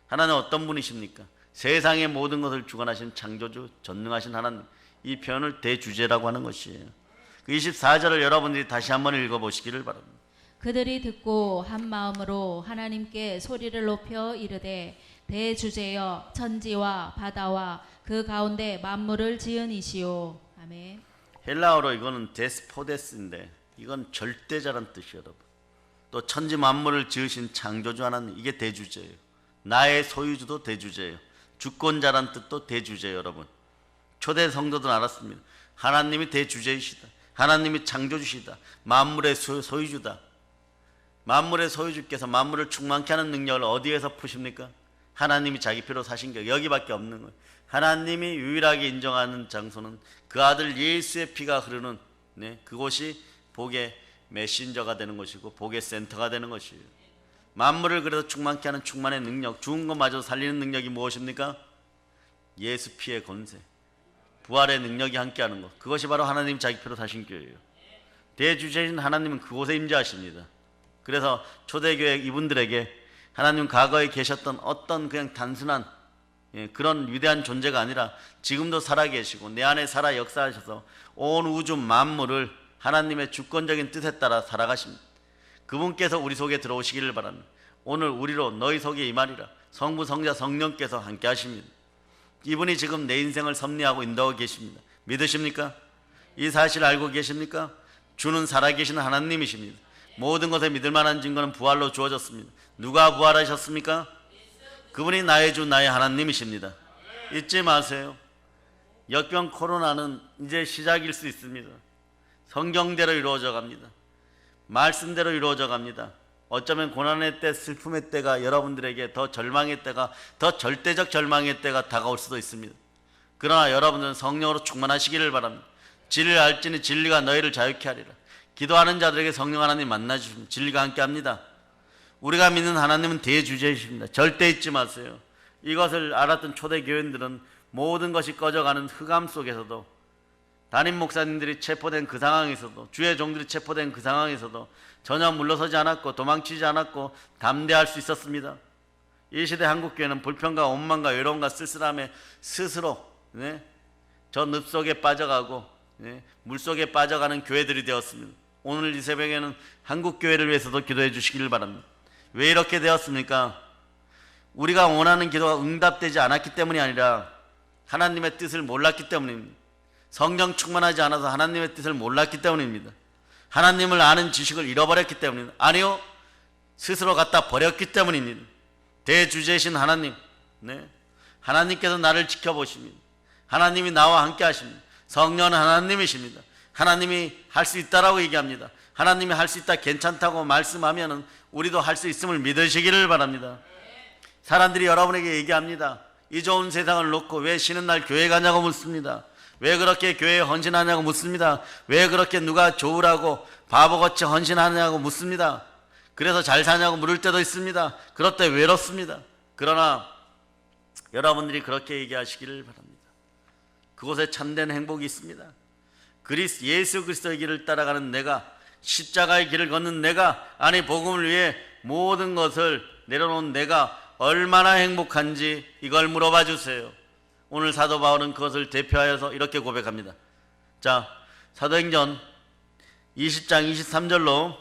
하나님은 어떤 분이십니까? 세상의 모든 것을 주관하신 창조주, 전능하신 하나님. 이 표현을 대주제라고 하는 것이에요. 그 24절을 여러분들이 다시 한번 읽어보시기를 바랍니다. 그들이 듣고 한 마음으로 하나님께 소리를 높여 이르되 대주제여 천지와 바다와 그 가운데 만물을 지은 이시오. 아멘. 헬라어로 이거는 데스포데스인데 이건 절대자란 뜻이에요. 여러분, 또 천지 만물을 지으신 창조주 하나님, 이게 대주제예요. 나의 소유주도 대주제예요. 주권자란 뜻도 대주제예요. 여러분, 초대 성도들은 알았습니다. 하나님이 대주제이시다. 하나님이 창조주시다. 만물의 소유주다. 만물의 소유주께서 만물을 충만케 하는 능력을 어디에서 푸십니까? 하나님이 자기 피로 사신 게 여기밖에 없는 거예요. 하나님이 유일하게 인정하는 장소는 그 아들 예수의 피가 흐르는, 그곳이 복의 메신저가 되는 것이고 복의 센터가 되는 것이에요. 만물을 그래서 충만케 하는 충만의 능력, 죽은 것마저 살리는 능력이 무엇입니까? 예수 피의 권세, 부활의 능력이 함께하는 것, 그것이 바로 하나님 자기 피로 사신 교회예요. 대주제인 하나님은 그곳에 임재하십니다. 그래서 초대교회 이분들에게 하나님 과거에 계셨던 어떤 그냥 단순한 그런 위대한 존재가 아니라 지금도 살아계시고 내 안에 살아 역사하셔서 온 우주 만물을 하나님의 주권적인 뜻에 따라 살아가십니다. 그분께서 우리 속에 들어오시기를 바랍니다. 오늘 우리로 너희 속에 임하리라. 성부, 성자, 성령께서 함께 하십니다. 이분이 지금 내 인생을 섭리하고 인도하고 계십니다. 믿으십니까? 이 사실을 알고 계십니까? 주는 살아계시는 하나님이십니다. 모든 것에 믿을 만한 증거는 부활로 주어졌습니다. 누가 부활하셨습니까? 그분이 나의 주, 나의 하나님이십니다. 잊지 마세요. 역병 코로나는 이제 시작일 수 있습니다. 성경대로 이루어져 갑니다. 말씀대로 이루어져 갑니다. 어쩌면 고난의 때, 슬픔의 때가 여러분들에게 더 절망의 때가, 더 절대적 절망의 때가 다가올 수도 있습니다. 그러나 여러분들은 성령으로 충만하시기를 바랍니다. 진리를 알지니 진리가 너희를 자유케 하리라. 기도하는 자들에게 성령 하나님 만나주십니다. 진리가 함께합니다. 우리가 믿는 하나님은 대주제이십니다. 절대 잊지 마세요. 이것을 알았던 초대교인들은 모든 것이 꺼져가는 흑암 속에서도, 담임 목사님들이 체포된 그 상황에서도, 주의 종들이 체포된 그 상황에서도 전혀 물러서지 않았고 도망치지 않았고 담대할 수 있었습니다. 이 시대 한국교회는 불평과 원망과 외로움과 쓸쓸함에 스스로 저 늪 속에 빠져가고 물속에 빠져가는 교회들이 되었습니다. 오늘 이 새벽에는 한국교회를 위해서도 기도해 주시기를 바랍니다. 왜 이렇게 되었습니까? 우리가 원하는 기도가 응답되지 않았기 때문이 아니라 하나님의 뜻을 몰랐기 때문입니다. 성령 충만하지 않아서 하나님의 뜻을 몰랐기 때문입니다. 하나님을 아는 지식을 잃어버렸기 때문입니다. 아니요, 스스로 갖다 버렸기 때문입니다. 대주제이신 하나님, 하나님께서 나를 지켜보십니다. 하나님이 나와 함께 하십니다. 성령은 하나님이십니다. 하나님이 할 수 있다라고 얘기합니다. 하나님이 할 수 있다, 괜찮다고 말씀하면은 우리도 할 수 있음을 믿으시기를 바랍니다. 사람들이 여러분에게 얘기합니다. 이 좋은 세상을 놓고 왜 쉬는 날 교회 가냐고 묻습니다. 왜 그렇게 교회에 헌신하냐고 묻습니다. 왜 그렇게 누가 좋으라고 바보같이 헌신하냐고 묻습니다. 그래서 잘 사냐고 물을 때도 있습니다. 그럴 때 외롭습니다. 그러나 여러분들이 그렇게 얘기하시기를 바랍니다. 그곳에 참된 행복이 있습니다. 예수 그리스도의 길을 따라가는 내가, 십자가의 길을 걷는 내가, 아니 복음을 위해 모든 것을 내려놓은 내가 얼마나 행복한지 이걸 물어봐 주세요. 오늘 사도 바울은 그것을 대표하여서 이렇게 고백합니다. 자, 사도행전 20장 23절로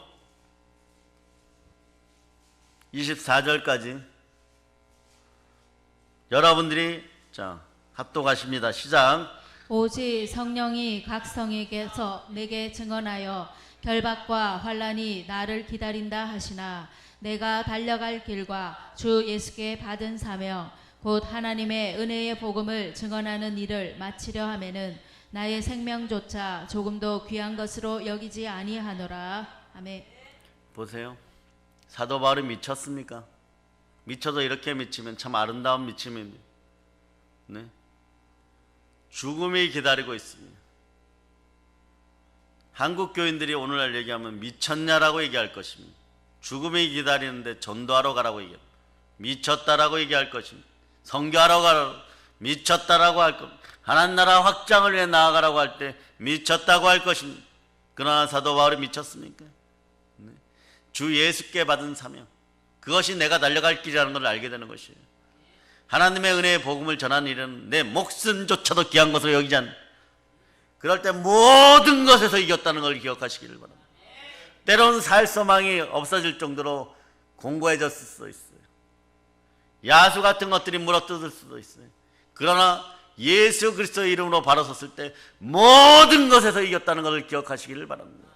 24절까지 여러분들이 합독하십니다. 시작. 오직 성령이 각 성에게서 내게 증언하여 결박과 환란이 나를 기다린다 하시나 내가 달려갈 길과 주 예수께 받은 사명 곧 하나님의 은혜의 복음을 증언하는 일을 마치려 하면은 나의 생명조차 조금도 귀한 것으로 여기지 아니하노라. 아멘. 보세요. 사도 바울이 미쳤습니까? 미쳐도 이렇게 미치면 참 아름다운 미침입니다. 네? 죽음이 기다리고 있습니다. 한국 교인들이 오늘날 얘기하면 미쳤냐라고 얘기할 것입니다. 죽음이 기다리는데 전도하러 가라고 얘기합니다. 미쳤다라고 얘기할 것입니다. 선교하러 가라고 미쳤다라고 할 겁니다. 하나님 나라 확장을 위해 나아가라고 할 때 미쳤다고 할 것입니다. 그러나 사도 바울이 미쳤습니까? 네. 주 예수께 받은 사명, 그것이 내가 달려갈 길이라는 걸 알게 되는 것이에요. 하나님의 은혜의 복음을 전하는 일은 내 목숨조차도 귀한 것으로 여기지 않는, 그럴 때 모든 것에서 이겼다는 걸 기억하시기를 바랍니다. 때로는 살 소망이 없어질 정도로 공고해졌을 수도 있어요. 야수 같은 것들이 물어뜯을 수도 있어요. 그러나 예수 그리스도의 이름으로 바로 섰을 때 모든 것에서 이겼다는 것을 기억하시기를 바랍니다.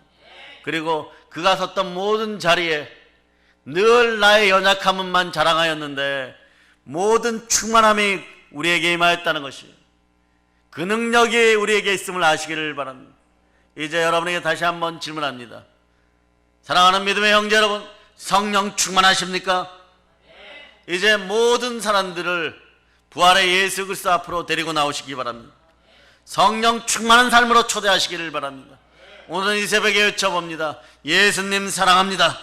그리고 그가 섰던 모든 자리에 늘 나의 연약함만 자랑하였는데 모든 충만함이 우리에게 임하였다는 것이에요. 그 능력이 우리에게 있음을 아시기를 바랍니다. 이제 여러분에게 다시 한번 질문합니다. 사랑하는 믿음의 형제 여러분, 성령 충만하십니까? 이제 모든 사람들을 부활의 예수 그리스도 앞으로 데리고 나오시기 바랍니다. 성령 충만한 삶으로 초대하시기를 바랍니다. 오늘 이 새벽에 외쳐봅니다. 예수님 사랑합니다.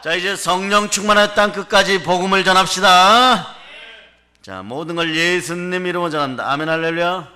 자, 이제 성령 충만한 땅 끝까지 복음을 전합시다. 자, 모든 걸 예수님 이름으로 전합니다. 아멘 할렐루야.